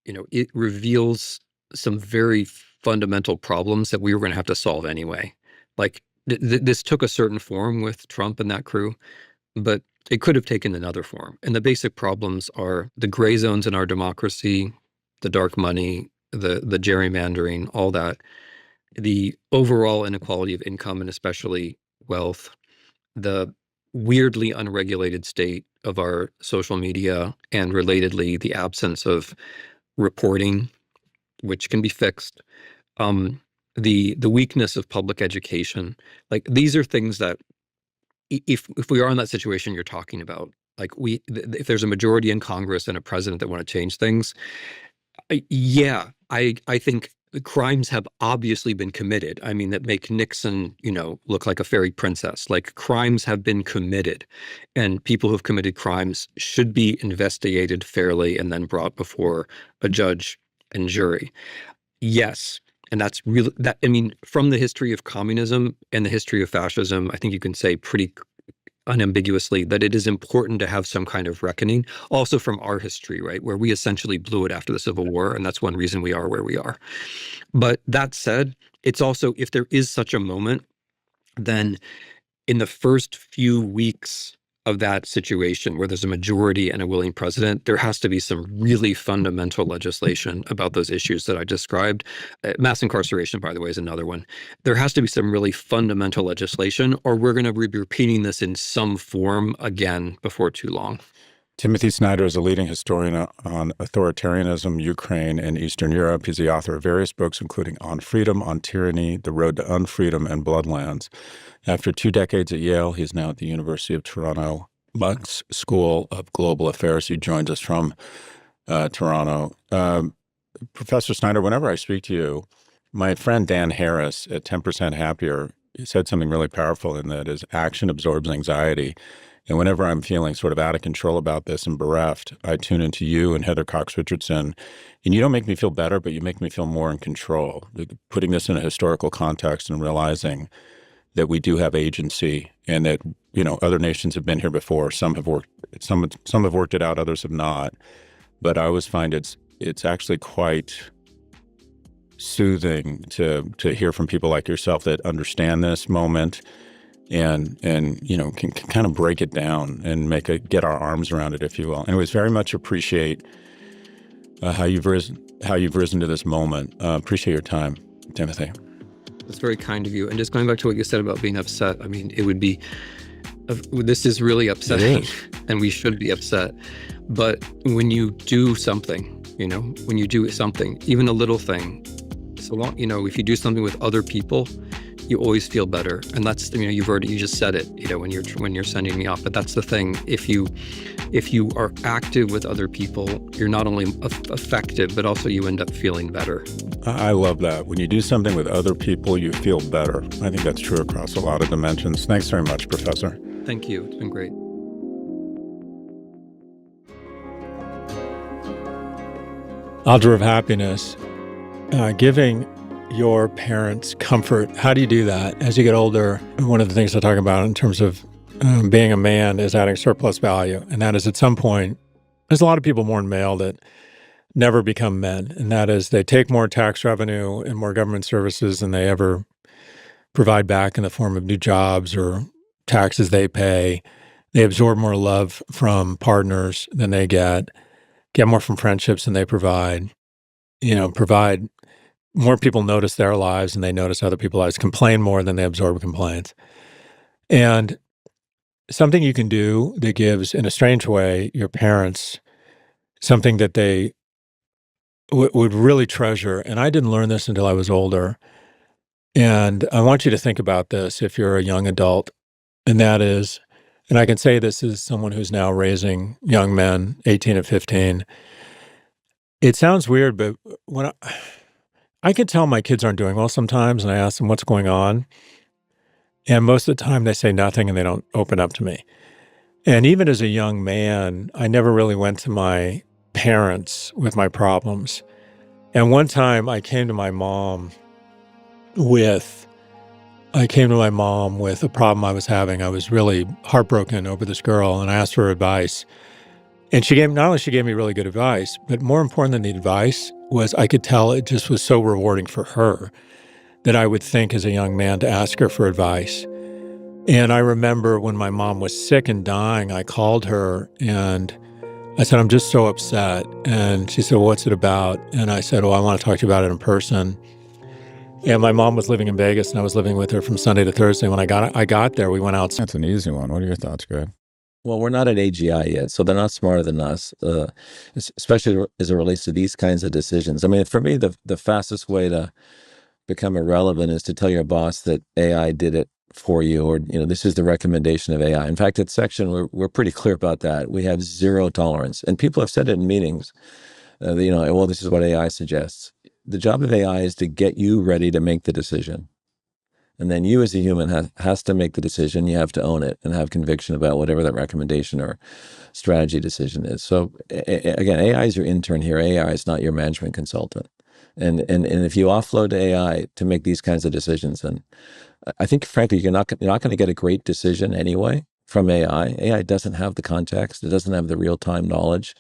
it reveals some very fundamental problems that we were going to have to solve anyway. Like this took a certain form with Trump and that crew, but it could have taken another form. And the basic problems are the gray zones in our democracy, the dark money, the gerrymandering, all that, the overall inequality of income and especially wealth, the weirdly unregulated state of our social media, and relatedly, the absence of reporting, which can be fixed. The weakness of public education. Like these are things that if we are in that situation you're talking about, like if there's a majority in Congress and a president that want to change things, I think the crimes have obviously been committed. I mean, that make Nixon, look like a fairy princess. Like crimes have been committed, and people who've committed crimes should be investigated fairly and then brought before a judge and jury. Yes. And that's really that. I mean, from the history of communism and the history of fascism, I think you can say pretty unambiguously that it is important to have some kind of reckoning. Also from our history, right, where we essentially blew it after the Civil War, and that's one reason we are where we are. But that said, it's also, if there is such a moment, then in the first few weeks of that situation where there's a majority and a willing president, there has to be some really fundamental legislation about those issues that I described. Mass incarceration, by the way, is another one. There has to be some really fundamental legislation, or we're going to be repeating this in some form again before too long. Timothy Snyder is a leading historian on authoritarianism, Ukraine, and Eastern Europe. He's the author of various books, including On Freedom, On Tyranny, The Road to Unfreedom, and Bloodlands. After 2 decades at Yale, he's now at the University of Toronto Monk's School of Global Affairs. He joins us from Toronto. Professor Snyder, whenever I speak to you, my friend Dan Harris at 10% Happier said something really powerful, in that is action absorbs anxiety. And whenever I'm feeling sort of out of control about this and bereft, I tune into you and Heather Cox Richardson. And you don't make me feel better, but you make me feel more in control. Putting this in a historical context and realizing that we do have agency, and that, other nations have been here before. Some have worked it out, others have not. But I always find it's actually quite soothing to hear from people like yourself that understand this moment, and can kind of break it down and get our arms around it, if you will. Anyways, very much appreciate how you've risen to this moment. Appreciate your time, Timothy. That's very kind of you. And just going back to what you said about being upset, I mean, this is really upsetting, and we should be upset. But when you do something, even a little thing, so long, if you do something with other people, you always feel better. And that's, you just said it, when you're sending me off. But that's the thing. If you are active with other people, you're not only effective, but also you end up feeling better. I love that. When you do something with other people, you feel better. I think that's true across a lot of dimensions. Thanks very much, Professor. Thank you. It's been great. Algebra of happiness, giving your parents comfort. How do you do that as you get older? One of the things I talk about in terms of being a man is adding surplus value. And that is, at some point, there's a lot of people born male that never become men. And that is, they take more tax revenue and more government services than they ever provide back in the form of new jobs or taxes they pay. They absorb more love from partners than they get more from friendships than they provide, provide more. People notice their lives and they notice other people's lives, complain more than they absorb complaints. And something you can do that gives, in a strange way, your parents something that they would really treasure. And I didn't learn this until I was older. And I want you to think about this if you're a young adult. And that is, and I can say this as someone who's now raising young men, 18 and 15. It sounds weird, but when I can tell my kids aren't doing well sometimes, and I ask them what's going on. And most of the time they say nothing and they don't open up to me. And even as a young man, I never really went to my parents with my problems. And one time I came to my mom with a problem I was having. I was really heartbroken over this girl, and I asked her advice. And not only she gave me really good advice, but more important than the advice was I could tell it just was so rewarding for her that I would think as a young man to ask her for advice. And I remember when my mom was sick and dying, I called her and I said, I'm just so upset. And she said, well, what's it about? And I said, oh, I want to talk to you about it in person. And my mom was living in Vegas, and I was living with her from Sunday to Thursday. When I got there, we went out. That's an easy one. What are your thoughts, Greg? Well, we're not at AGI yet, so they're not smarter than us, especially as it relates to these kinds of decisions. I mean, for me, the fastest way to become irrelevant is to tell your boss that AI did it for you, or this is the recommendation of AI. In fact, at Section, we're pretty clear about that. We have zero tolerance, and people have said it in meetings. Well, this is what AI suggests. The job of AI is to get you ready to make the decision. And then you as a human has to make the decision. You have to own it and have conviction about whatever that recommendation or strategy decision is. So again, AI is your intern here. AI is not your management consultant. And if you offload to AI to make these kinds of decisions, then I think, frankly, you're not going to get a great decision anyway from AI. AI doesn't have the context. It doesn't have the real-time knowledge.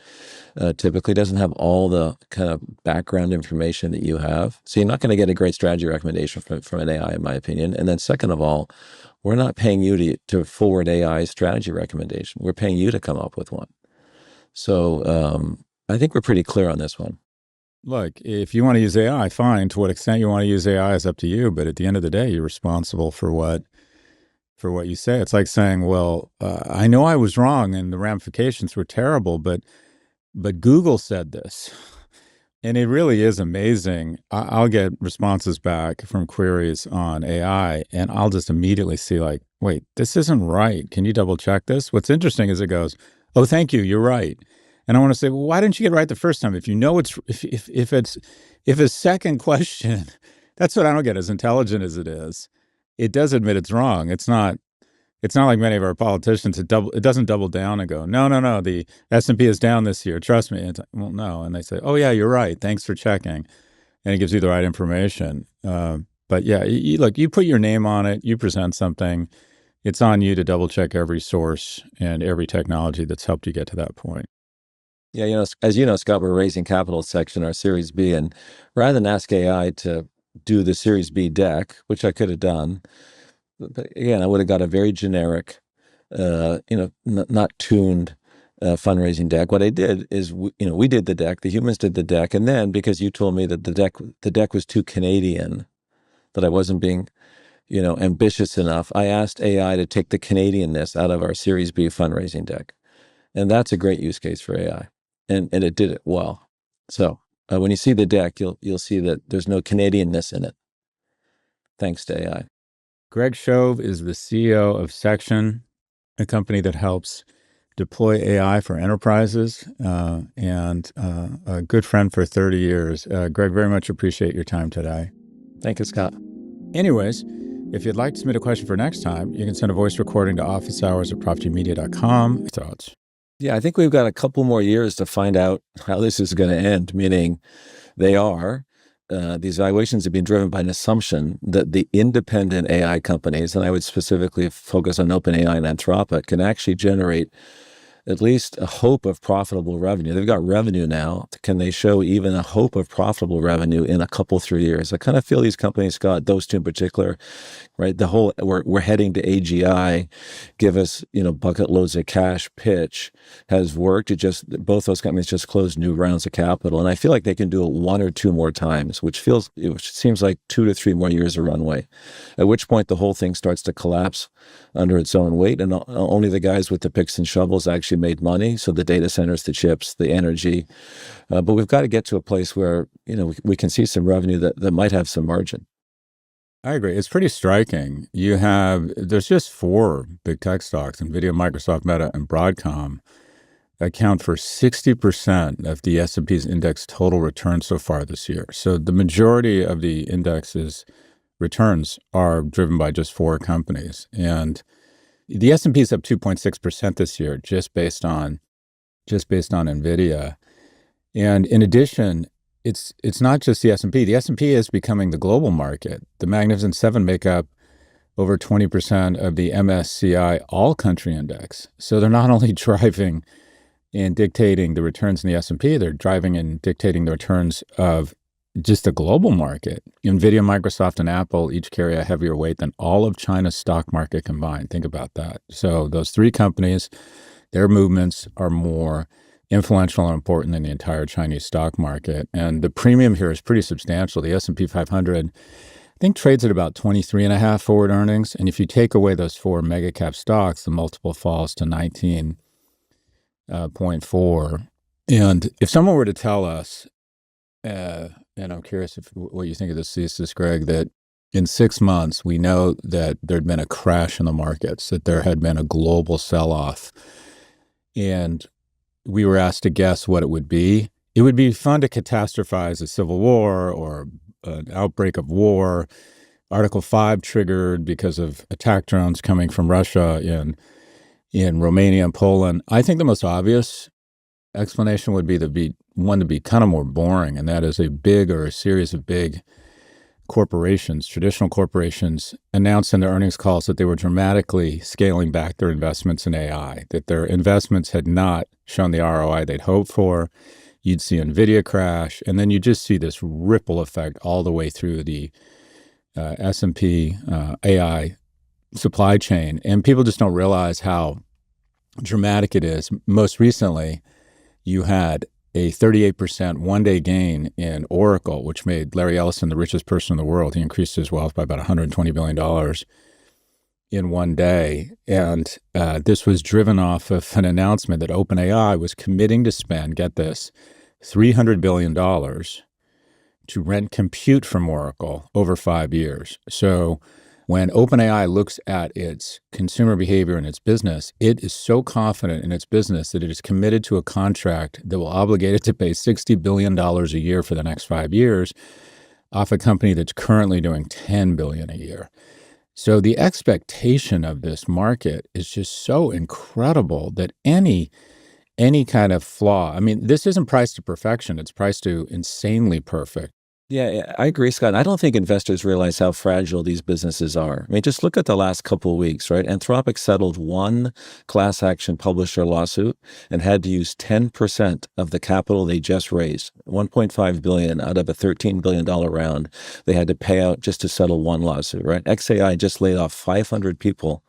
Typically doesn't have all the kind of background information that you have. So you're not going to get a great strategy recommendation from an AI, in my opinion. And then second of all, we're not paying you to forward AI strategy recommendation. We're paying you to come up with one. So I think we're pretty clear on this one. Look, if you want to use AI, fine. To what extent you want to use AI is up to you. But at the end of the day, you're responsible for what you say. It's like saying, well, I know I was wrong and the ramifications were terrible, but Google said this. And it really is amazing. I'll get responses back from queries on AI, and I'll just immediately see like, wait, this isn't right. Can you double check this? What's interesting is it goes, oh, thank you, you're right. And I want to say, well, why didn't you get it right the first time? If you know if a second question, that's what I don't get. As intelligent as it is, it does admit it's wrong. It's not like many of our politicians. It doesn't double down and go, no, the S&P is down this year. Trust me. It's like, well, no. And they say, oh yeah, you're right. Thanks for checking. And it gives you the right information. But yeah, look, you put your name on it, you present something. It's on you to double check every source and every technology that's helped you get to that point. Yeah, as you know, Scott, we're raising capital Section, our Series B, and rather than ask AI to do the Series B deck, which I could have done, but again, I would have got a very generic, not tuned fundraising deck. What I did is, we did the deck, the humans did the deck, and then because you told me that the deck was too Canadian, that I wasn't being, ambitious enough, I asked AI to take the Canadianness out of our Series B fundraising deck, and that's a great use case for AI, and it did it well. So when you see the deck, you'll see that there's no Canadianness in it, thanks to AI. Greg Shove is the CEO of Section, a company that helps deploy AI for enterprises, and a good friend for 30 years. Greg, very much appreciate your time today. Thank you, Scott. Anyways, if you'd like to submit a question for next time, you can send a voice recording to officehours@profgmedia.com. Thoughts? Yeah, I think we've got a couple more years to find out how this is going to end, meaning these evaluations have been driven by an assumption that the independent AI companies, and I would specifically focus on OpenAI and Anthropic, can actually generate at least a hope of profitable revenue. They've got revenue now. Can they show even a hope of profitable revenue in a couple, 3 years? I kind of feel these companies, Scott, those two in particular, right? The whole we're heading to AGI, give us bucket loads of cash pitch has worked. Both those companies just closed new rounds of capital, and I feel like they can do it one or two more times, which seems like 2 to 3 more years of runway. At which point the whole thing starts to collapse under its own weight, and only the guys with the picks and shovels actually made money. So the data centers, the chips, the energy, but we've got to get to a place where we can see some revenue that might have some margin. I agree. It's pretty striking. There's just 4 big tech stocks, NVIDIA, Microsoft, Meta, and Broadcom, account for 60% of the S&P's index total return so far this year. So the majority of the index's returns are driven by just 4 companies. And the S&P is up 2.6% this year, just based on NVIDIA. And in addition, it's not just the S&P. The S&P is becoming the global market. The Magnificent Seven make up over 20% of the MSCI All Country Index. So they're not only driving and dictating the returns in the S&P, they're driving and dictating the returns of just the global market. NVIDIA, Microsoft, and Apple each carry a heavier weight than all of China's stock market combined. Think about that. So those 3 companies, their movements are more influential and important than the entire Chinese stock market. And the premium here is pretty substantial. The S&P 500, I think, trades at about 23.5 forward earnings. And if you take away those 4 mega cap stocks, the multiple falls to 19.4. And if someone were to tell us, and I'm curious what you think of this thesis, Greg, that in 6 months, we know that there'd been a crash in the markets, that there had been a global sell-off, and we were asked to guess what it would be. It would be fun to catastrophize a civil war or an outbreak of war. Article 5 triggered because of attack drones coming from Russia in Romania and Poland. I think the most obvious explanation would be one to be kind of more boring, and that is a series of big corporations, traditional corporations, announced in their earnings calls that they were dramatically scaling back their investments in AI, that their investments had not shown the ROI they'd hoped for. You'd see NVIDIA crash, and then you just see this ripple effect all the way through the S&P AI supply chain, and people just don't realize how dramatic it is. Most recently, you had a 38% one-day gain in Oracle, which made Larry Ellison the richest person in the world. He increased his wealth by about $120 billion in one day. And this was driven off of an announcement that OpenAI was committing to spend, get this, $300 billion to rent compute from Oracle over 5 years. So when OpenAI looks at its consumer behavior and its business, it is so confident in its business that it is committed to a contract that will obligate it to pay $60 billion a year for the next 5 years off a company that's currently doing $10 billion a year. So the expectation of this market is just so incredible that any kind of flaw, I mean, this isn't priced to perfection, it's priced to insanely perfect. Yeah, I agree, Scott. I don't think investors realize how fragile these businesses are. I mean, just look at the last couple of weeks, right? Anthropic settled one class action publisher lawsuit and had to use 10% of the capital they just raised, $1.5 billion out of a $13 billion round. They had to pay out just to settle one lawsuit, right? XAI just laid off 500 people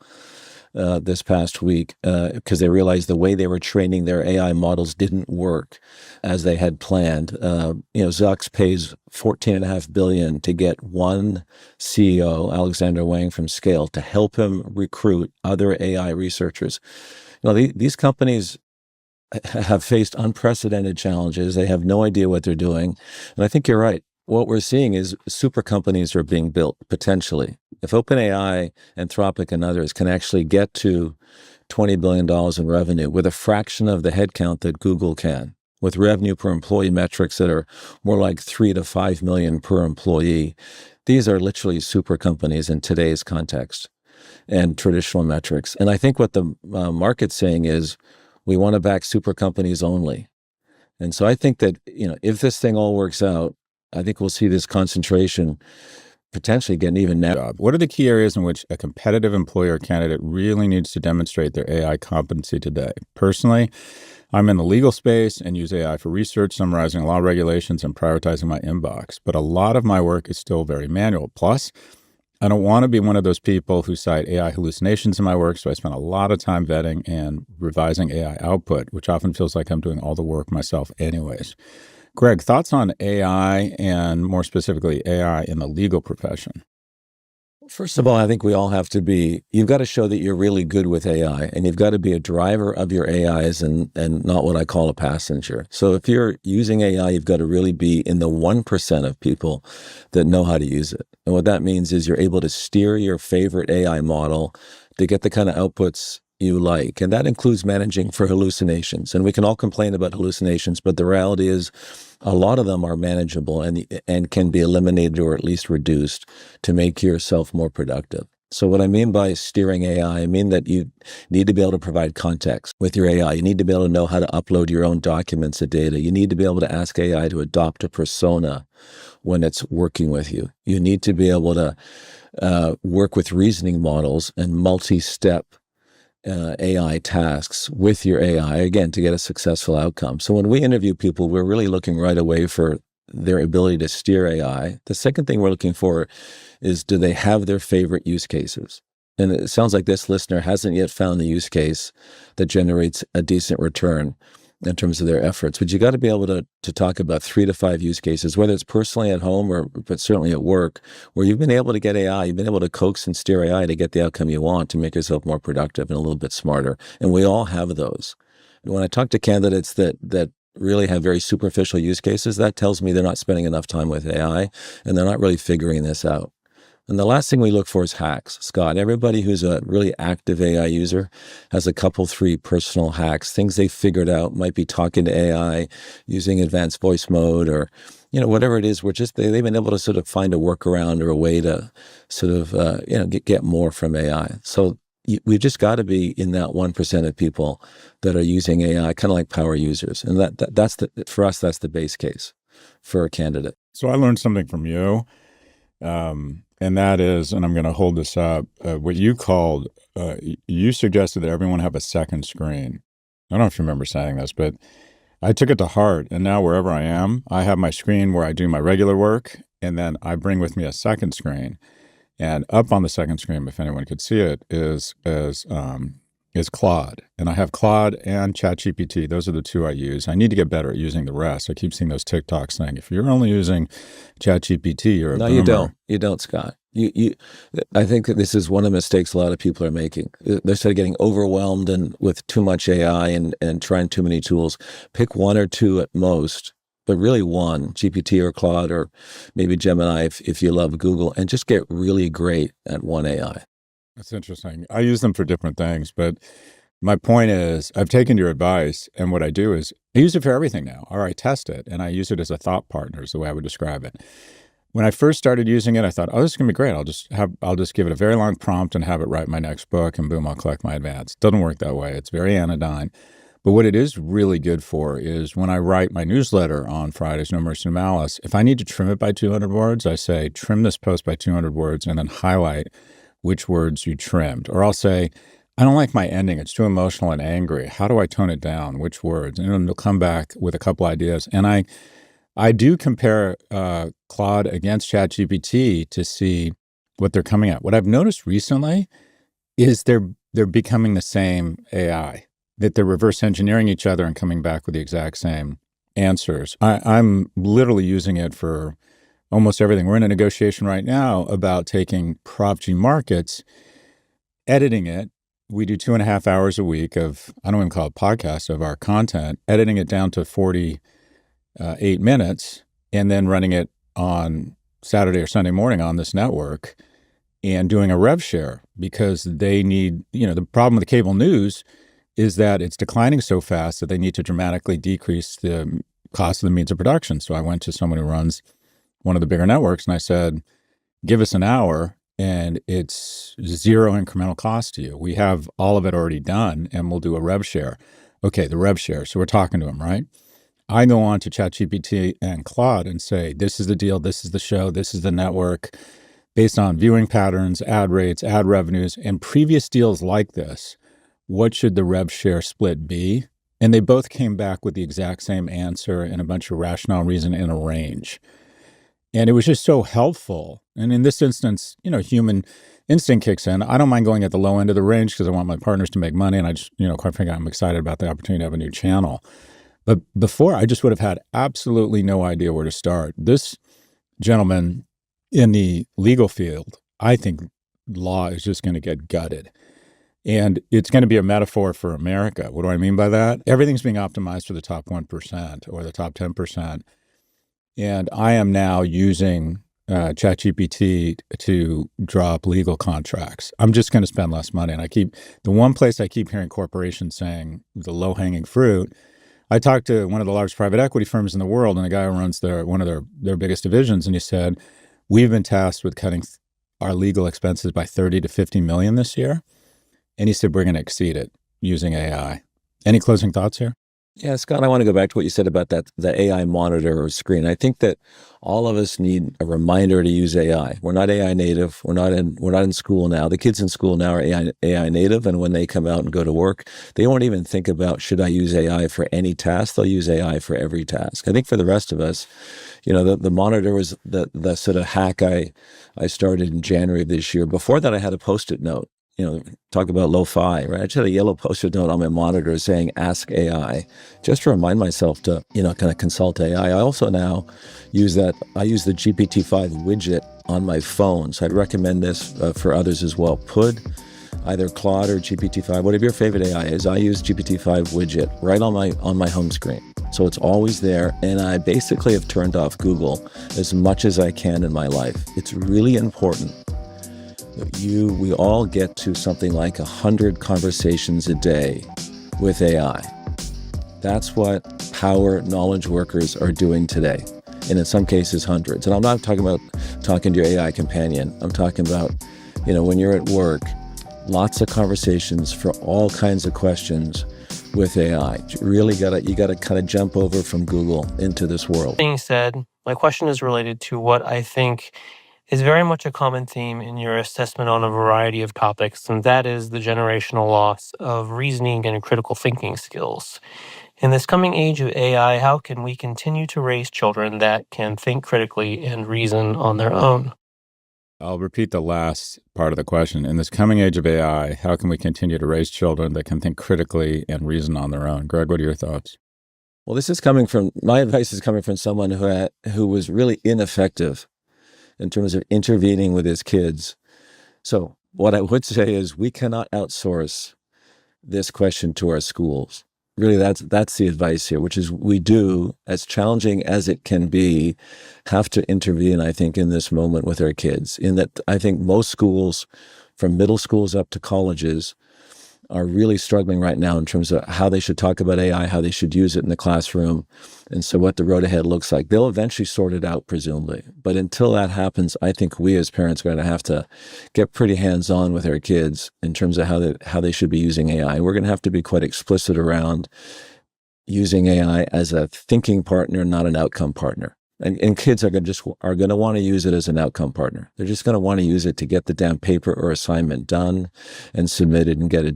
this past week because they realized the way they were training their AI models didn't work as they had planned. Zuck's pays $14.5 billion to get one CEO, Alexander Wang from Scale, to help him recruit other AI researchers. These companies have faced unprecedented challenges. They have no idea what they're doing. And I think you're right. What we're seeing is super companies are being built, potentially. if OpenAI, Anthropic, and others can actually get to $20 billion in revenue with a fraction of the headcount that Google can, with revenue per employee metrics that are more like 3 to 5 million per employee, these are literally super companies in today's context and traditional metrics. And I think what the market's saying is we want to back super companies only. And so I think that, if this thing all works out, I think we'll see this concentration potentially getting even now. What are the key areas in which a competitive employer candidate really needs to demonstrate their AI competency today? Personally, I'm in the legal space and use AI for research, summarizing law regulations, and prioritizing my inbox. But a lot of my work is still very manual. Plus, I don't want to be one of those people who cite AI hallucinations in my work, so I spend a lot of time vetting and revising AI output, which often feels like I'm doing all the work myself anyways. Greg, thoughts on AI and more specifically AI in the legal profession? First of all, I think we all have to you've got to show that you're really good with AI, and you've got to be a driver of your AIs and not what I call a passenger. So if you're using AI, you've got to really be in the 1% of people that know how to use it. And what that means is you're able to steer your favorite AI model to get the kind of outputs you like. And that includes managing for hallucinations. And we can all complain about hallucinations, but the reality is a lot of them are manageable and can be eliminated or at least reduced to make yourself more productive. So what I mean by steering AI, I mean that you need to be able to provide context with your AI. You need to be able to know how to upload your own documents of data. You need to be able to ask AI to adopt a persona when it's working with you. You need to be able to work with reasoning models and multi-step AI tasks with your AI, again, to get a successful outcome. So when we interview people, we're really looking right away for their ability to steer AI. The second thing we're looking for is, do they have their favorite use cases? And it sounds like this listener hasn't yet found the use case that generates a decent return in terms of their efforts. But you got to be able to talk about 3 to 5 use cases, whether it's personally at home but certainly at work, where you've been able to get AI, you've been able to coax and steer AI to get the outcome you want, to make yourself more productive and a little bit smarter. And we all have those. And when I talk to candidates that really have very superficial use cases, that tells me they're not spending enough time with AI and they're not really figuring this out. And the last thing we look for is hacks. Scott, everybody who's a really active AI user has a couple, 3 personal hacks, things they figured out, might be talking to AI, using advanced voice mode, or, whatever it is. They've been able to sort of find a workaround or a way to sort of, get more from AI. So we've just got to be in that 1% of people that are using AI, kind of like power users. And for us, that's the base case for a candidate. So I learned something from you. And that is, and I'm going to hold this up, what you called, you suggested that everyone have a second screen. I don't know if you remember saying this, but I took it to heart. And now wherever I am, I have my screen where I do my regular work, and then I bring with me a second screen. And up on the second screen, if anyone could see it, is Claude. And I have Claude and ChatGPT. Those are the 2 I use. I need to get better at using the rest. I keep seeing those TikToks saying, if you're only using ChatGPT, you're a boomer. No, you don't, Scott. I think that this is one of the mistakes a lot of people are making. They're sort of getting overwhelmed and with too much AI and trying too many tools. Pick 1 or 2 at most, but really 1, GPT or Claude or maybe Gemini if you love Google, and just get really great at one AI. That's interesting. I use them for different things, but my point is I've taken your advice, and what I do is I use it for everything now, or I test it, and I use it as a thought partner is the way I would describe it. When I first started using it, I thought, oh, this is going to be great. I'll just give it a very long prompt and have it write my next book, and boom, I'll collect my advance. It doesn't work that way. It's very anodyne. But what it is really good for is when I write my newsletter on Fridays, No Mercy, No Malice, if I need to trim it by 200 words, I say, trim this post by 200 words, and then highlight which words you trimmed. Or I'll say, I don't like my ending. It's too emotional and angry. How do I tone it down? Which words? And then they'll come back with a couple ideas. And I do compare Claude against ChatGPT to see what they're coming at. What I've noticed recently is they're becoming the same AI, that they're reverse engineering each other and coming back with the exact same answers. I'm literally using it for almost everything. We're in a negotiation right now about taking Prof G Markets, editing it. We do 2.5 hours a week of, I don't even call it podcasts, of our content, editing it down to 48 minutes, and then running it on Saturday or Sunday morning on this network. and doing a rev share because they need, the problem with the cable news is that it's declining so fast that they need to dramatically decrease the cost of the means of production. So I went to someone who runs one of the bigger networks and I said, give us an hour and it's zero incremental cost to you. We have all of it already done and we'll do a rev share. Okay, the rev share. So we're talking to them, right? I go on to ChatGPT and Claude and say, this is the deal, this is the show, this is the network, based on viewing patterns, ad rates, ad revenues, and previous deals like this. What should the rev share split be? And they both came back with the exact same answer and a bunch of rationale, reason, and a range. And it was just so helpful. And in this instance, human instinct kicks in. I don't mind going at the low end of the range because I want my partners to make money. And I just, quite frankly, I'm excited about the opportunity to have a new channel. But before, I just would have had absolutely no idea where to start. This gentleman in the legal field, I think law is just going to get gutted. And it's going to be a metaphor for America. What do I mean by that? Everything's being optimized for the top 1% or the top 10%. And I am now using ChatGPT to draw up legal contracts. I'm just going to spend less money. And the one place I keep hearing corporations saying the low-hanging fruit, I talked to one of the largest private equity firms in the world and the guy who runs one of their biggest divisions. And he said, we've been tasked with cutting our legal expenses by 30 to 50 million this year. And he said, we're going to exceed it using AI. Any closing thoughts here? Yeah, Scott, I want to go back to what you said about the AI monitor or screen. I think that all of us need a reminder to use AI. We're not AI native. We're not in school now. The kids in school now are AI native, and when they come out and go to work, they won't even think about, should I use AI for any task? They'll use AI for every task. I think for the rest of us, the monitor was the sort of hack I started in January of this year. Before that, I had a Post-it note. Talk about lo-fi, right? I just had a yellow Post-it note on my monitor saying, ask AI, just to remind myself to, kind of consult AI. I also now use the GPT-5 widget on my phone. So I'd recommend this for others as well. Put either Claude or GPT-5, whatever your favorite AI is. I use GPT-5 widget right on my home screen. So it's always there. And I basically have turned off Google as much as I can in my life. It's really important. We all get to something like 100 conversations a day with AI. That's what power knowledge workers are doing today. And in some cases, hundreds. And I'm not talking about talking to your AI companion. I'm talking about, when you're at work, lots of conversations for all kinds of questions with AI. You gotta kind of jump over from Google into this world. That being said, my question is related to what I think is very much a common theme in your assessment on a variety of topics, and that is the generational loss of reasoning and critical thinking skills. In this coming age of AI, how can we continue to raise children that can think critically and reason on their own? I'll repeat the last part of the question. In this coming age of AI, how can we continue to raise children that can think critically and reason on their own? Greg, what are your thoughts? Well, my advice is coming from someone who was really ineffective in terms of intervening with his kids. So what I would say is we cannot outsource this question to our schools. Really, that's the advice here, which is we do, as challenging as it can be, have to intervene, I think, in this moment with our kids. In that, I think most schools, from middle schools up to colleges, are really struggling right now in terms of how they should talk about AI, how they should use it in the classroom, and so what the road ahead looks like. They'll eventually sort it out, presumably. But until that happens, I think we as parents are going to have to get pretty hands-on with our kids in terms of how they should be using AI. We're going to have to be quite explicit around using AI as a thinking partner, not an outcome partner. And kids are going to want to use it as an outcome partner. They're just going to want to use it to get the damn paper or assignment done and submitted and get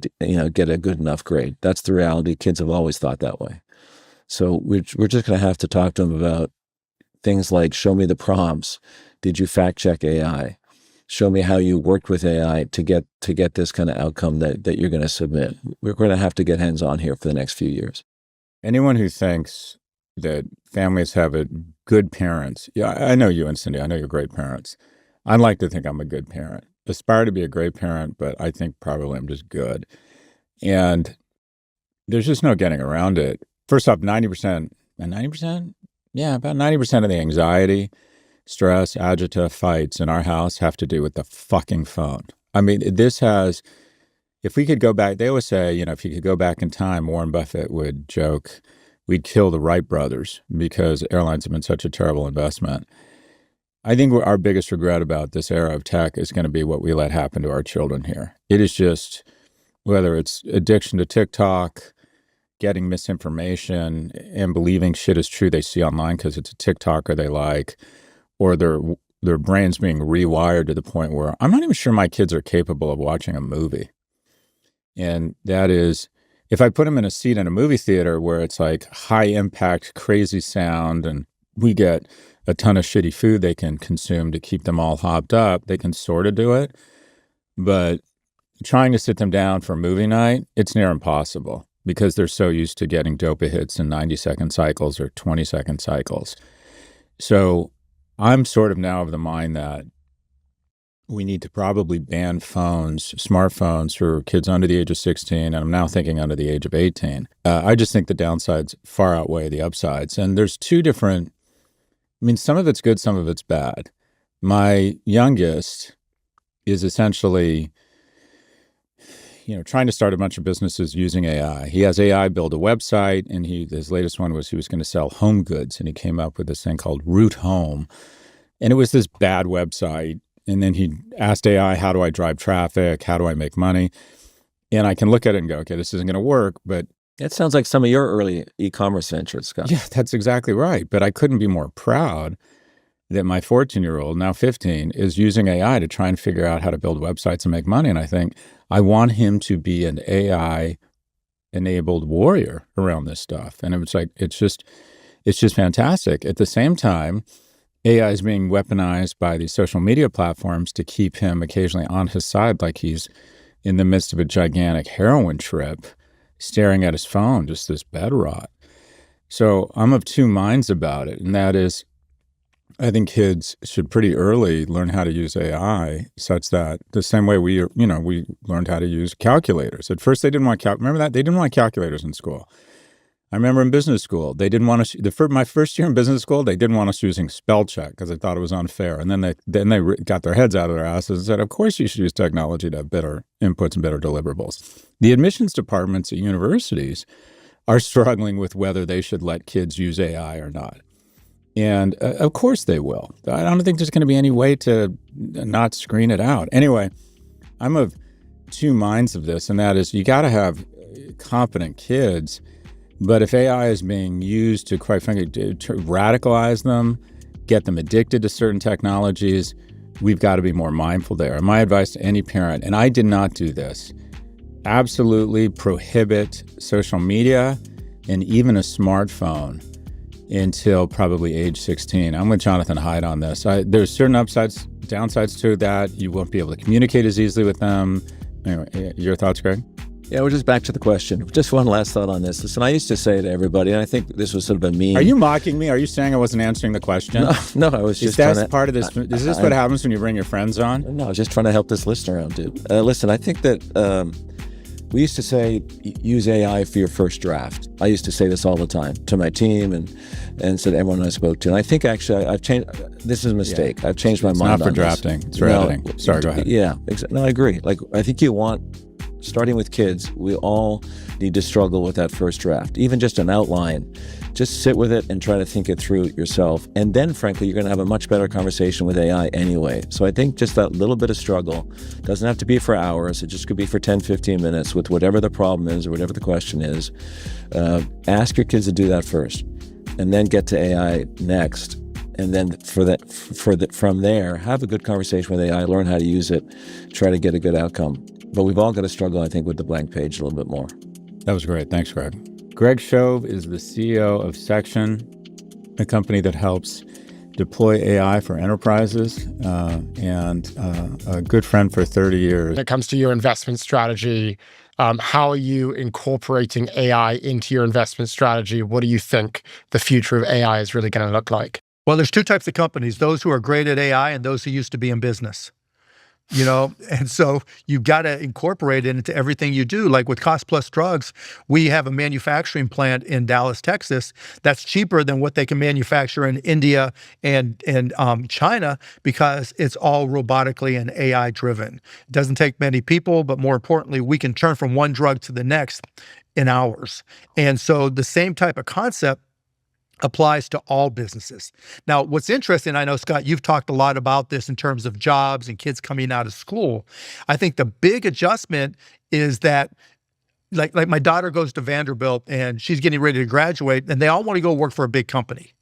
a good enough grade. That's the reality. Kids have always thought that way. So we're just going to have to talk to them about things like, show me the prompts. Did you fact check AI? Show me how you worked with AI to get this kind of outcome that you're going to submit. We're going to have to get hands on here for the next few years. Anyone who thinks that families have good parents. Yeah, I know you and Cindy. I know you're great parents. I'd like to think I'm a good parent. Aspire to be a great parent, but I think probably I'm just good. And there's just no getting around it. First off, 90%, and 90%? Yeah, about 90% of the anxiety stress, agita, fights in our house have to do with the fucking phone. I mean, this has, if we could go back, they always say, if you could go back in time, Warren Buffett would joke, we'd kill the Wright brothers because airlines have been such a terrible investment. I think our biggest regret about this era of tech is going to be what we let happen to our children here. It is just, whether it's addiction to TikTok, getting misinformation and believing shit is true they see online because it's a TikToker they like, or their brains being rewired to the point where I'm not even sure my kids are capable of watching a movie. And that is, if I put them in a seat in a movie theater where it's like high impact, crazy sound, and we get a ton of shitty food they can consume to keep them all hopped up, they can sort of do it. But trying to sit them down for movie night, it's near impossible because they're so used to getting dopa hits in 90-second cycles or 20-second cycles. So I'm sort of now of the mind that we need to probably ban smartphones for kids under the age of 16, and I'm now thinking under the age of 18. I just think the downsides far outweigh the upsides. And there's two different, some of it's good, some of it's bad. My youngest is essentially, trying to start a bunch of businesses using AI. He has AI build a website, and his latest one was he was going to sell home goods, and he came up with this thing called Root Home. And it was this bad website. And then he asked AI, how do I drive traffic? How do I make money? And I can look at it and go, okay, this isn't going to work. But that sounds like some of your early e-commerce ventures, Scott. Yeah, that's exactly right. But I couldn't be more proud that my 14-year-old, now 15, is using AI to try and figure out how to build websites and make money. And I think I want him to be an AI-enabled warrior around this stuff. And it's just fantastic. At the same time, AI is being weaponized by these social media platforms to keep him occasionally on his side like he's in the midst of a gigantic heroin trip, staring at his phone, just this bed rot. So I'm of two minds about it, and that is, I think kids should pretty early learn how to use AI such that the same way we learned how to use calculators. At first, they didn't want remember that? They didn't want calculators in school. I remember in business school, they didn't want us, my first year in business school, they didn't want us using spell check because they thought it was unfair. And then they got their heads out of their asses and said, of course you should use technology to have better inputs and better deliverables. The admissions departments at universities are struggling with whether they should let kids use AI or not. And of course they will. I don't think there's going to be any way to not screen it out. Anyway, I'm of two minds of this, and that is you got to have competent kids. But if AI is being used to, quite frankly, to radicalize them, get them addicted to certain technologies, we've got to be more mindful there. And my advice to any parent, and I did not do this, absolutely prohibit social media and even a smartphone until probably age 16. I'm with Jonathan Haidt on this. There's certain downsides to that. You won't be able to communicate as easily with them. Anyway, your thoughts, Greg? Yeah, we're just back to the question. Just one last thought on this. Listen, I used to say to everybody, and I think this was sort of a meme. Are you mocking me? Are you saying I wasn't answering the question? No, I was just trying to... part of this? Is this what happens when you bring your friends on? No, I was just trying to help this listener out, dude. Listen, I think that we used to say, use AI for your first draft. I used to say this all the time to my team and said everyone I spoke to. And I think actually I've changed. This is a mistake. Yeah. I've changed my mind on this. It's not for drafting. It's for editing. Sorry, go ahead. Yeah, no, I agree. Like, I think starting with kids, we all need to struggle with that first draft, even just an outline. Just sit with it and try to think it through yourself. And then, frankly, you're going to have a much better conversation with AI anyway. So I think just that little bit of struggle doesn't have to be for hours. It just could be for 10, 15 minutes with whatever the problem is or whatever the question is. Ask your kids to do that first and then get to AI next. And then from there, have a good conversation with AI, learn how to use it, try to get a good outcome. But we've all got to struggle, I think, with the blank page a little bit more. That was great. Thanks, Greg. Greg Shove is the CEO of Section, a company that helps deploy AI for enterprises, and a good friend for 30 years. When it comes to your investment strategy, how are you incorporating AI into your investment strategy? What do you think the future of AI is really going to look like? Well, there's two types of companies, those who are great at AI and those who used to be in business. And so you've got to incorporate it into everything you do. Like with Cost Plus Drugs, we have a manufacturing plant in Dallas, Texas, that's cheaper than what they can manufacture in India and China, because it's all robotically and AI driven. It doesn't take many people, but more importantly, we can turn from one drug to the next in hours. And so the same type of concept applies to all businesses. Now, what's interesting, I know, Scott, you've talked a lot about this in terms of jobs and kids coming out of school. I think the big adjustment is that like my daughter goes to Vanderbilt and she's getting ready to graduate, and they all want to go work for a big company.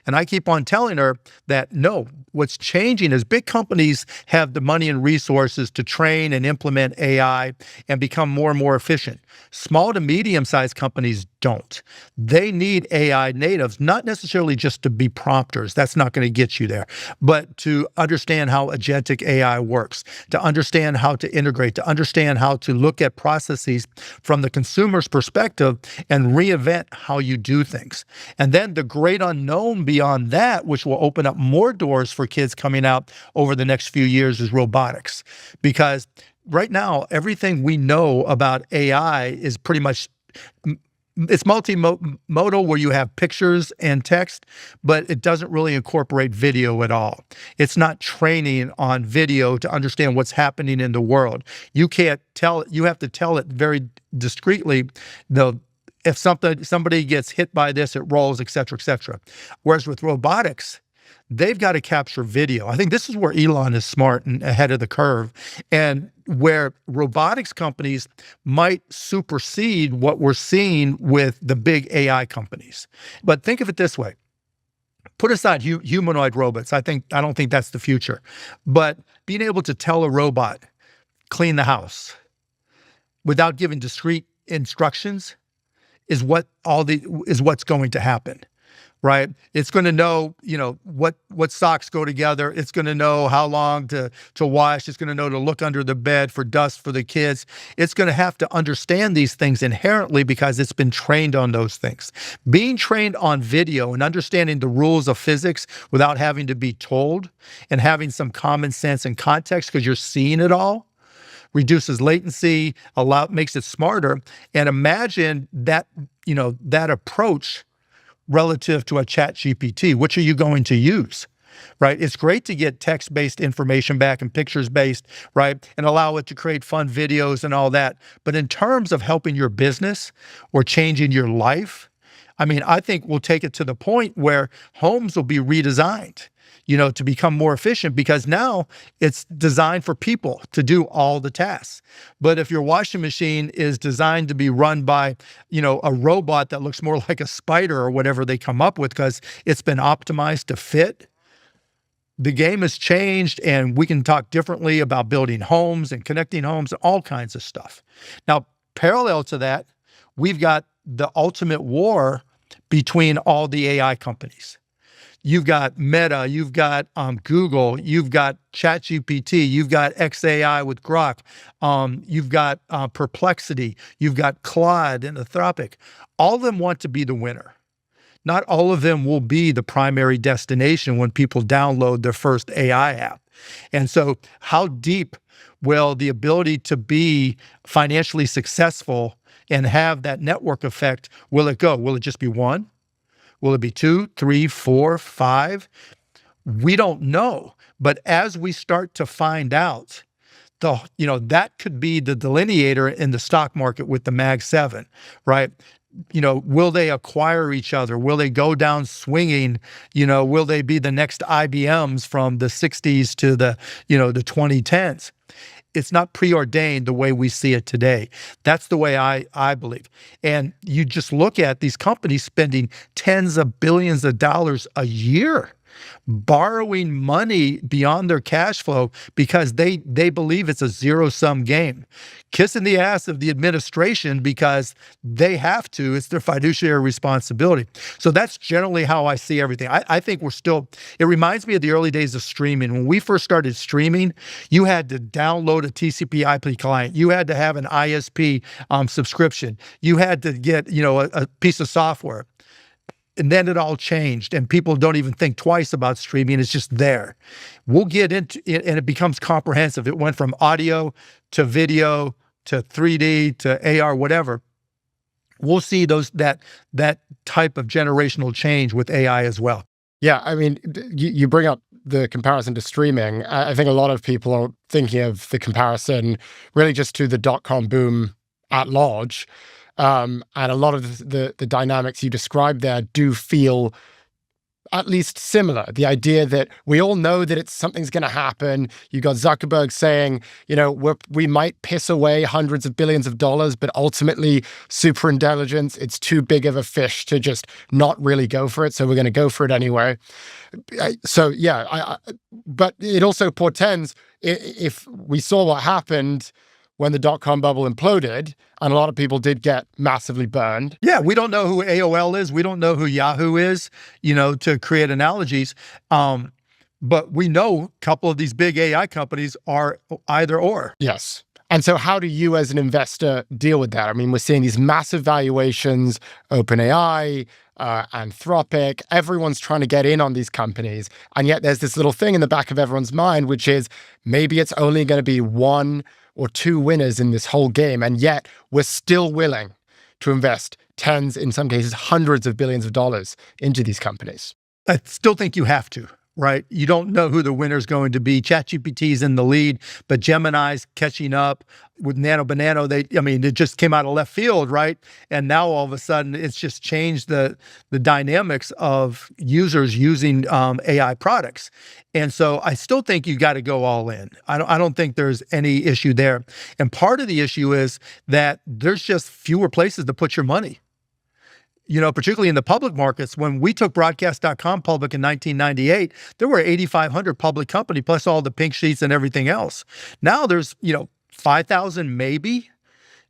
And I keep on telling her that no, what's changing is big companies have the money and resources to train and implement AI and become more and more efficient. Small to medium-sized companies don't. They need AI natives, not necessarily just to be prompters. That's not going to get you there, but to understand how agentic AI works, to understand how to integrate, to understand how to look at processes from the consumer's perspective and reinvent how you do things. And then the great unknown beyond that, which will open up more doors for kids coming out over the next few years, is robotics. Because right now, everything we know about AI is pretty much, it's multimodal, where you have pictures and text, but it doesn't really incorporate video at all. It's not training on video to understand what's happening in the world. You can't tell it, you have to tell it very discreetly, if somebody gets hit by this, it rolls, et cetera, et cetera. Whereas with robotics, they've got to capture video. I think this is where Elon is smart and ahead of the curve, and where robotics companies might supersede what we're seeing with the big AI companies. But think of it this way. Put aside humanoid robots. I don't think that's the future. But being able to tell a robot, clean the house, without giving discrete instructions, is what's going to happen, right? It's going to know, what socks go together. It's going to know how long to wash. It's going to know to look under the bed for dust for the kids. It's going to have to understand these things inherently because it's been trained on those things. Being trained on video and understanding the rules of physics without having to be told, and having some common sense and context because you're seeing it all, reduces latency, makes it smarter. And imagine that, that approach relative to a chat GPT. Which are you going to use, right? It's great to get text-based information back and pictures-based, right? And allow it to create fun videos and all that. But in terms of helping your business or changing your life, I think we'll take it to the point where homes will be redesigned, to become more efficient, because now it's designed for people to do all the tasks. But if your washing machine is designed to be run by, a robot that looks more like a spider or whatever they come up with because it's been optimized to fit, the game has changed, and we can talk differently about building homes and connecting homes, all kinds of stuff. Now, parallel to that, we've got the ultimate war between all the AI companies. You've got Meta, you've got Google, you've got ChatGPT, you've got XAI with Grok, you've got Perplexity, you've got Claude and Anthropic. All of them want to be the winner. Not all of them will be the primary destination when people download their first AI app. And so how deep will the ability to be financially successful and have that network effect, will it go? Will it just be one? Will it be 2, 3, 4, 5? We don't know. But as we start to find out, that could be the delineator in the stock market with the Mag 7, right? Will they acquire each other? Will they go down swinging? Will they be the next IBMs from the 60s to the 2010s? It's not preordained the way we see it today. That's the way I believe. And you just look at these companies spending tens of billions of dollars a year, borrowing money beyond their cash flow because they believe it's a zero-sum game, kissing the ass of the administration because they have to. It's their fiduciary responsibility. So that's generally how I see everything. I think it reminds me of the early days of streaming. When we first started streaming, you had to download a TCP/IP client. You had to have an ISP subscription. You had to get, a piece of software. and then it all changed, and people don't even think twice about streaming. It's just there. We'll get into it, and it becomes comprehensive. It went from audio to video to 3D to AR, whatever. We'll see that type of generational change with AI as well. Yeah, I mean, you bring up the comparison to streaming. I think a lot of people are thinking of the comparison really just to the dot-com boom at large. And a lot of the dynamics you described there do feel at least similar. The idea that we all know that something's going to happen. You got Zuckerberg saying, we might piss away hundreds of billions of dollars, but ultimately super intelligence, it's too big of a fish to just not really go for it. So we're going to go for it anyway. So yeah, but it also portends, if we saw what happened when the dot-com bubble imploded, and a lot of people did get massively burned. Yeah, we don't know who AOL is. We don't know who Yahoo is, to create analogies. But we know a couple of these big AI companies are either or. Yes. And so how do you as an investor deal with that? I mean, we're seeing these massive valuations, OpenAI, Anthropic, everyone's trying to get in on these companies. And yet there's this little thing in the back of everyone's mind, which is maybe it's only going to be one or two winners in this whole game. And yet we're still willing to invest tens, in some cases, hundreds of billions of dollars into these companies. I still think you have to, right? You don't know who the winner's going to be. ChatGPT's in the lead, but Gemini's catching up with Nano Banano. It just came out of left field, right? And now all of a sudden it's just changed the dynamics of users using AI products. And so I still think you got to go all in. I don't think there's any issue there. And part of the issue is that there's just fewer places to put your money. Particularly in the public markets. When we took broadcast.com public in 1998, there were 8,500 public companies, plus all the pink sheets and everything else. Now there's, 5,000 maybe,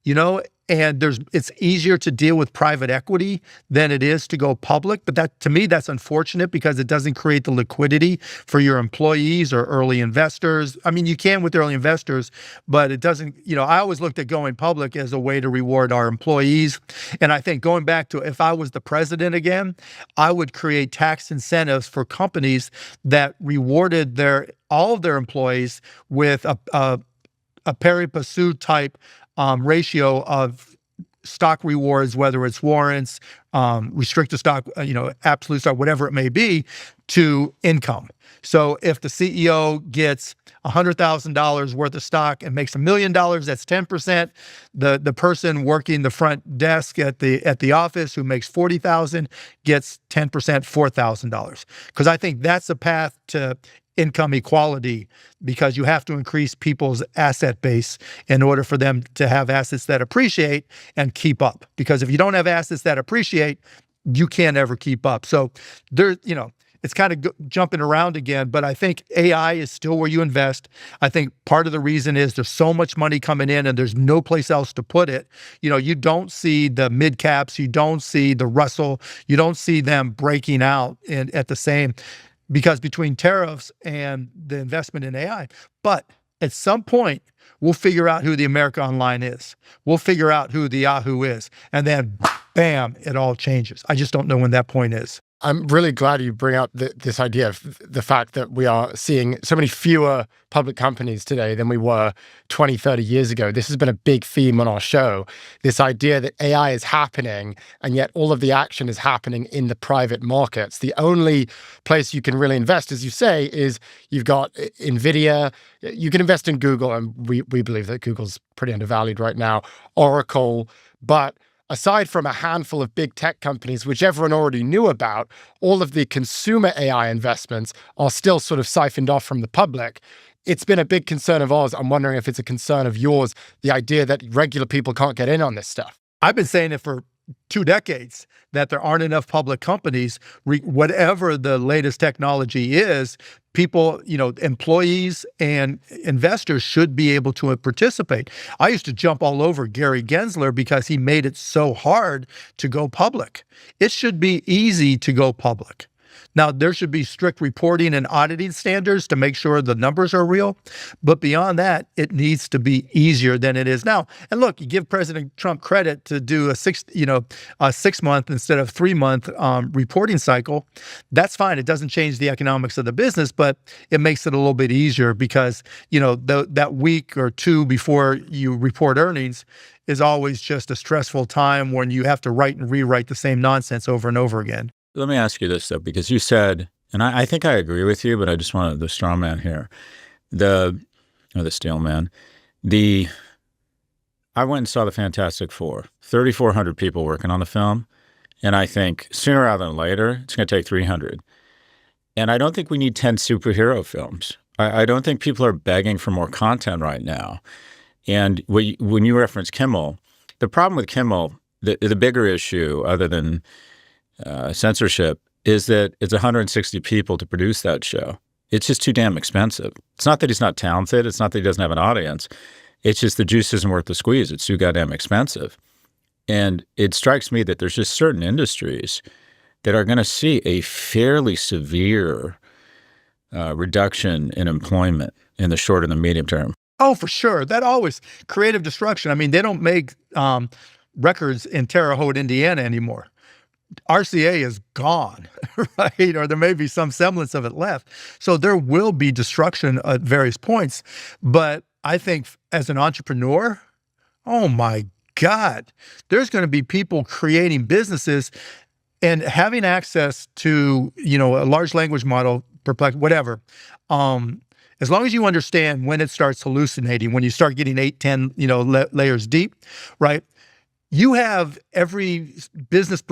and it's easier to deal with private equity than it is to go public. But to me, that's unfortunate because it doesn't create the liquidity for your employees or early investors. I mean, you can with early investors, but it doesn't, I always looked at going public as a way to reward our employees. And I think going back to, if I was the president again, I would create tax incentives for companies that rewarded all of their employees with a pari passu type ratio of stock rewards, whether it's warrants, restricted stock, absolute stock, whatever it may be, to income. So if the CEO gets $100,000 worth of stock and makes $1 million, that's 10%. The person working the front desk at the office who makes $40,000 gets 10%, $4,000. Because I think that's a path to income equality, because you have to increase people's asset base in order for them to have assets that appreciate and keep up. Because if you don't have assets that appreciate, you can't ever keep up. So it's kind of jumping around again, but I think AI is still where you invest. I think part of the reason is there's so much money coming in and there's no place else to put it. You don't see the mid caps, you don't see the Russell, you don't see them breaking out at the same, because between tariffs and the investment in AI. But at some point, we'll figure out who the America Online is. We'll figure out who the Yahoo is. And then, bam, it all changes. I just don't know when that point is. I'm really glad you bring up this idea of the fact that we are seeing so many fewer public companies today than we were 20, 30 years ago. This has been a big theme on our show, this idea that AI is happening, and yet all of the action is happening in the private markets. The only place you can really invest, as you say, is you've got NVIDIA. You can invest in Google, and we believe that Google's pretty undervalued right now, Oracle, but aside from a handful of big tech companies, which everyone already knew about, all of the consumer AI investments are still sort of siphoned off from the public. It's been a big concern of ours. I'm wondering if it's a concern of yours, the idea that regular people can't get in on this stuff. I've been saying it for 2 decades, that there aren't enough public companies, whatever the latest technology is. People, employees and investors should be able to participate. I used to jump all over Gary Gensler because he made it so hard to go public. It should be easy to go public. Now, there should be strict reporting and auditing standards to make sure the numbers are real. But beyond that, it needs to be easier than it is now. And look, you give President Trump credit to do a 6-month instead of 3-month reporting cycle. That's fine. It doesn't change the economics of the business, but it makes it a little bit easier because, that week or two before you report earnings is always just a stressful time when you have to write and rewrite the same nonsense over and over again. Let me ask you this, though, because you said, and I think I agree with you, but I just wanted the straw man here, the steel man. I went and saw the Fantastic Four, 3,400 people working on the film, and I think sooner rather than later, it's going to take 300. And I don't think we need 10 superhero films. I don't think people are begging for more content right now. And when you reference Kimmel, the problem with Kimmel, the bigger issue other than censorship is that it's 160 people to produce that show. It's just too damn expensive. It's not that he's not talented. It's not that he doesn't have an audience. It's just the juice isn't worth the squeeze. It's too goddamn expensive. And it strikes me that there's just certain industries that are going to see a fairly severe reduction in employment in the short and the medium term. Oh, for sure. That always creative destruction. I mean, they don't make records in Terre Haute, Indiana anymore. RCA is gone, right? Or there may be some semblance of it left. So there will be destruction at various points. But I think as an entrepreneur, oh my God, there's going to be people creating businesses and having access to, a large language model, Perplex, whatever. As long as you understand when it starts hallucinating, when you start getting 8, 10, layers deep, right? You have every business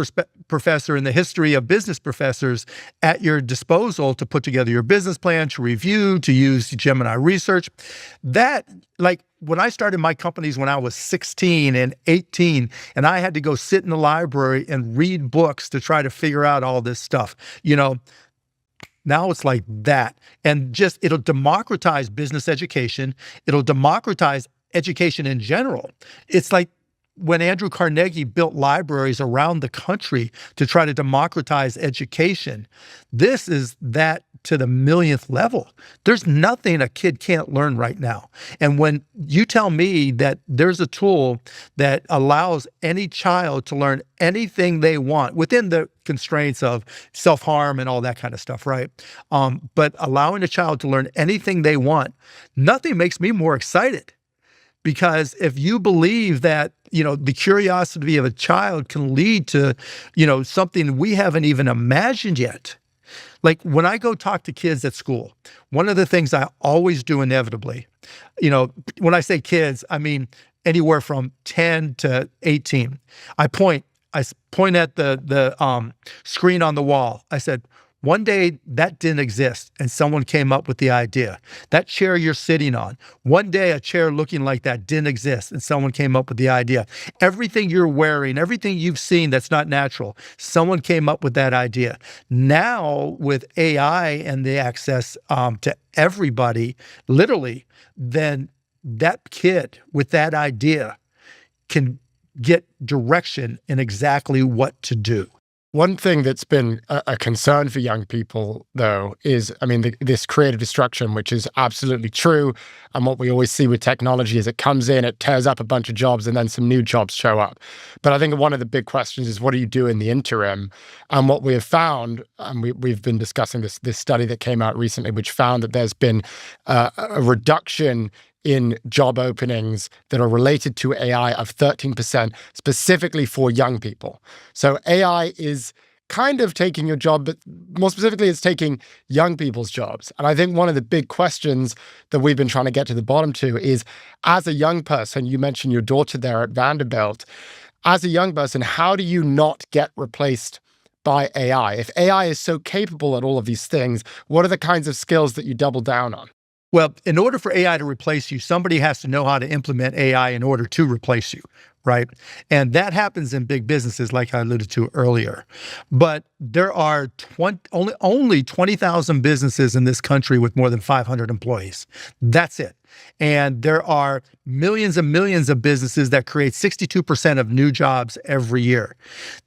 professor in the history of business professors at your disposal to put together your business plan, to review, to use Gemini research. That, like when I started my companies when I was 16 and 18, and I had to go sit in the library and read books to try to figure out all this stuff, Now it's like that. And it'll democratize business education. It'll democratize education in general. It's like when Andrew Carnegie built libraries around the country to try to democratize education. This is that to the millionth level. There's nothing a kid can't learn right now. And when you tell me that there's a tool that allows any child to learn anything they want within the constraints of self-harm and all that kind of stuff, right? But allowing a child to learn anything they want, nothing makes me more excited. Because if you believe that, the curiosity of a child can lead to, something we haven't even imagined yet. Like when I go talk to kids at school, one of the things I always do inevitably, when I say kids, I mean anywhere from 10 to 18. I point at the screen on the wall. I said, one day that didn't exist and someone came up with the idea. That chair you're sitting on, one day a chair looking like that didn't exist and someone came up with the idea. Everything you're wearing, everything you've seen that's not natural, someone came up with that idea. Now with AI and the access to everybody, literally, then that kid with that idea can get direction in exactly what to do. One thing that's been a concern for young people, though, is, this creative destruction, which is absolutely true. And what we always see with technology is it comes in, it tears up a bunch of jobs, and then some new jobs show up. But I think one of the big questions is, what do you do in the interim? And what we have found, and we've been discussing this study that came out recently, which found that there's been a reduction in job openings that are related to AI of 13%, specifically for young people. So AI is kind of taking your job, but more specifically, it's taking young people's jobs. And I think one of the big questions that we've been trying to get to the bottom to is, as a young person, you mentioned your daughter there at Vanderbilt, as a young person, how do you not get replaced by AI? If AI is so capable at all of these things, what are the kinds of skills that you double down on? Well, in order for AI to replace you, somebody has to know how to implement AI in order to replace you, right? And that happens in big businesses, like I alluded to earlier. But there are only 20,000 businesses in this country with more than 500 employees. That's it. And there are millions and millions of businesses that create 62% of new jobs every year.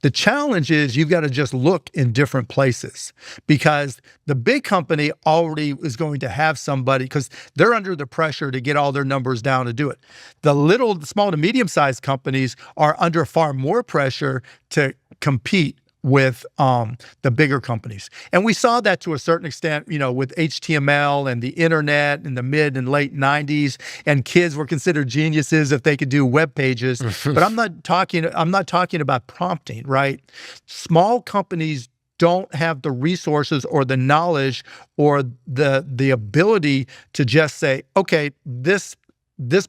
The challenge is you've got to just look in different places, because the big company already is going to have somebody, because they're under the pressure to get all their numbers down to do it. The small to medium-sized companies are under far more pressure to compete with the bigger companies. And we saw that to a certain extent, with HTML and the internet in the mid and late 90s, and kids were considered geniuses if they could do web pages. But I'm not talking about prompting, right? Small companies don't have the resources or the knowledge or the ability to just say, okay, this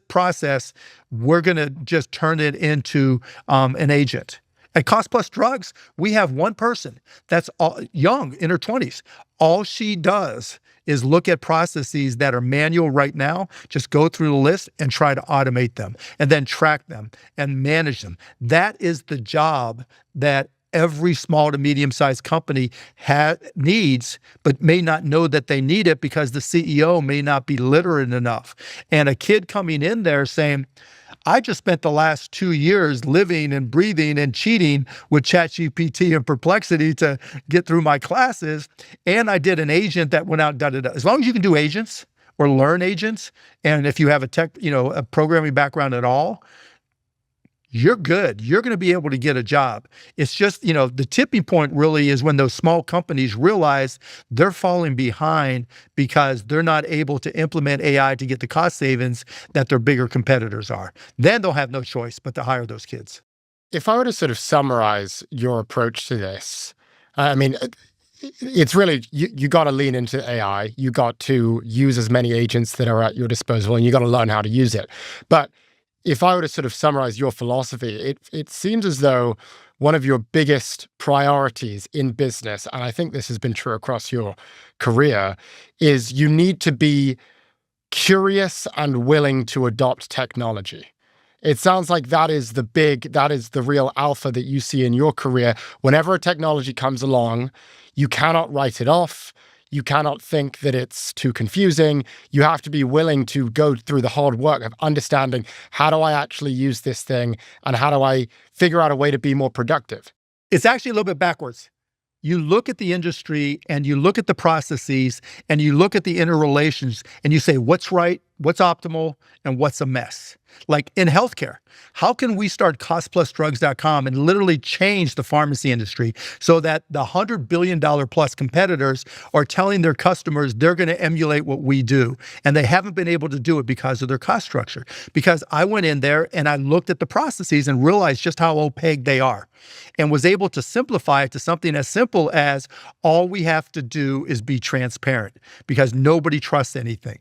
process, we're going to just turn it into an agent. At Cost Plus Drugs, we have one person that's young, in her 20s. All she does is look at processes that are manual right now, just go through the list and try to automate them, and then track them and manage them. That is the job that every small to medium-sized company needs, but may not know that they need it because the CEO may not be literate enough. And a kid coming in there saying, I just spent the last 2 years living and breathing and cheating with ChatGPT and Perplexity to get through my classes, and I did an agent that went out, da-da-da. As long as you can do agents or learn agents, and if you have a programming background at all, you're good. You're going to be able to get a job. It's just, the tipping point really is when those small companies realize they're falling behind because they're not able to implement AI to get the cost savings that their bigger competitors are. Then they'll have no choice but to hire those kids. If I were to sort of summarize your approach to this, it's really, you got to lean into AI. You got to use as many agents that are at your disposal, and you got to learn how to use it. But if I were to sort of summarize your philosophy, it seems as though one of your biggest priorities in business, and I think this has been true across your career, is you need to be curious and willing to adopt technology. It sounds like that is the real alpha that you see in your career. Whenever a technology comes along, you cannot write it off. You cannot think that it's too confusing. You have to be willing to go through the hard work of understanding, how do I actually use this thing, and how do I figure out a way to be more productive? It's actually a little bit backwards. You look at the industry and you look at the processes and you look at the interrelations and you say, what's right, what's optimal, and what's a mess? Like in healthcare, how can we start costplusdrugs.com and literally change the pharmacy industry so that the $100 billion plus competitors are telling their customers they're going to emulate what we do, and they haven't been able to do it because of their cost structure? Because I went in there and I looked at the processes and realized just how opaque they are, and was able to simplify it to something as simple as all we have to do is be transparent, because nobody trusts anything.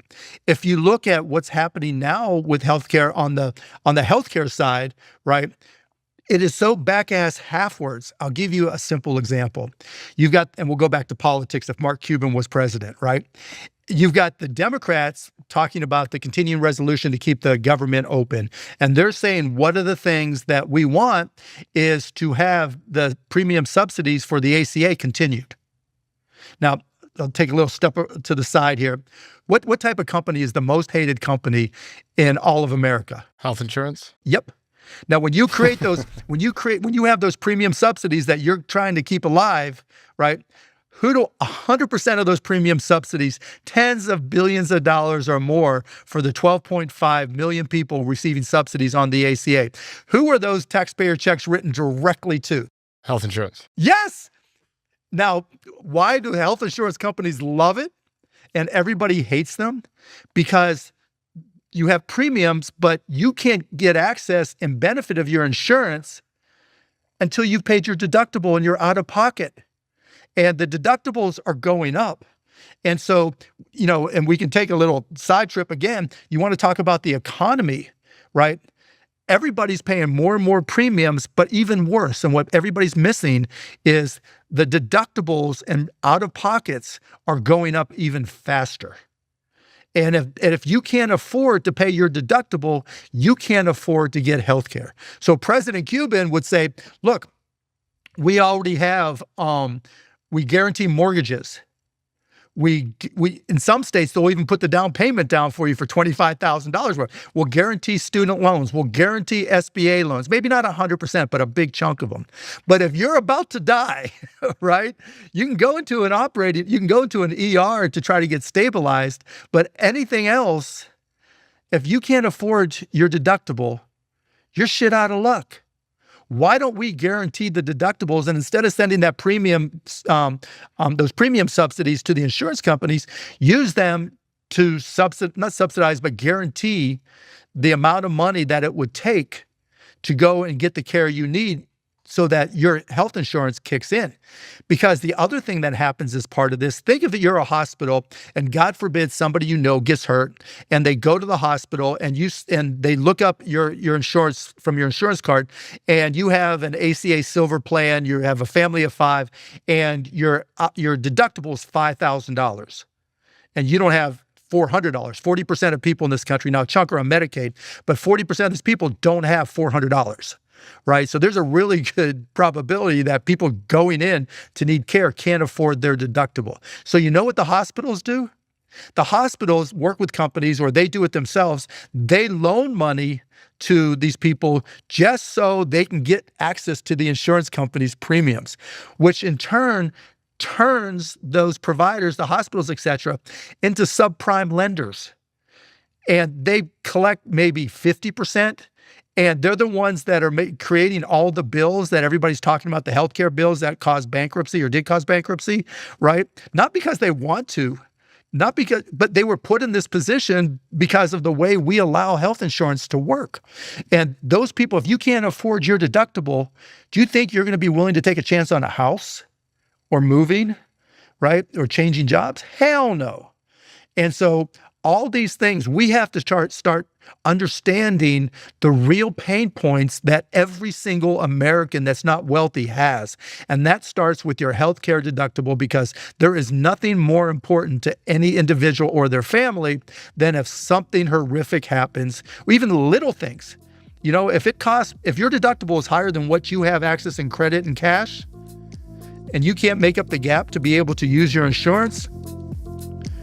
If you look at what's happening now with healthcare on the healthcare side, right? It is so back-ass half-words. I'll give you a simple example. And we'll go back to politics if Mark Cuban was president, right? You've got the Democrats talking about the continuing resolution to keep the government open. And they're saying one of the things that we want is to have the premium subsidies for the ACA continued. Now, I'll take a little step to the side here. What type of company is the most hated company in all of America? Health insurance? Yep. Now, when you create those, when you have those premium subsidies that you're trying to keep alive, right? 100% of those premium subsidies, tens of billions of dollars or more for the 12.5 million people receiving subsidies on the ACA. Who are those taxpayer checks written directly to? Health insurance. Yes. Now, why do health insurance companies love it and everybody hates them? Because you have premiums, but you can't get access and benefit of your insurance until you've paid your deductible and you're out of pocket. And the deductibles are going up. And so, and we can take a little side trip again. You want to talk about the economy, right? Everybody's paying more and more premiums, but even worse, and what everybody's missing is the deductibles and out-of-pockets are going up even faster. And if you can't afford to pay your deductible, you can't afford to get health care. So President Cuban would say, look, we already have, we guarantee mortgages. We in some states, they'll even put the down payment down for you for $25,000 worth. We'll guarantee student loans. We'll guarantee SBA loans. Maybe not 100%, but a big chunk of them. But if you're about to die, right, you can go into an ER to try to get stabilized. But anything else, if you can't afford your deductible, you're shit out of luck. Why don't we guarantee the deductibles, and instead of sending that premium, those premium subsidies to the insurance companies, use them to not subsidize, but guarantee the amount of money that it would take to go and get the care you need so that your health insurance kicks in. Because the other thing that happens as part of this, think of it, you're a hospital and God forbid somebody you know gets hurt and they go to the hospital and they look up your insurance from your insurance card and you have an ACA Silver plan, you have a family of 5 and your deductible is $5,000 and you don't have $400. 40% of people in this country, now a chunk are on Medicaid, but 40% of these people don't have $400. Right? So there's a really good probability that people going in to need care can't afford their deductible. So you know what the hospitals do? The hospitals work with companies or they do it themselves. They loan money to these people just so they can get access to the insurance company's premiums, which in turn turns those providers, the hospitals, et cetera, into subprime lenders. And they collect maybe 50%. And they're the ones that are creating all the bills that everybody's talking about, the healthcare bills that caused bankruptcy or did cause bankruptcy, right? Not because they want to, but they were put in this position because of the way we allow health insurance to work. And those people, if you can't afford your deductible, do you think you're going to be willing to take a chance on a house or moving, right? Or changing jobs? Hell no. And so all these things, we have to start understanding the real pain points that every single American that's not wealthy has. And that starts with your healthcare deductible, because there is nothing more important to any individual or their family than if something horrific happens, or even the little things. You know, if your deductible is higher than what you have access in credit and cash, and you can't make up the gap to be able to use your insurance,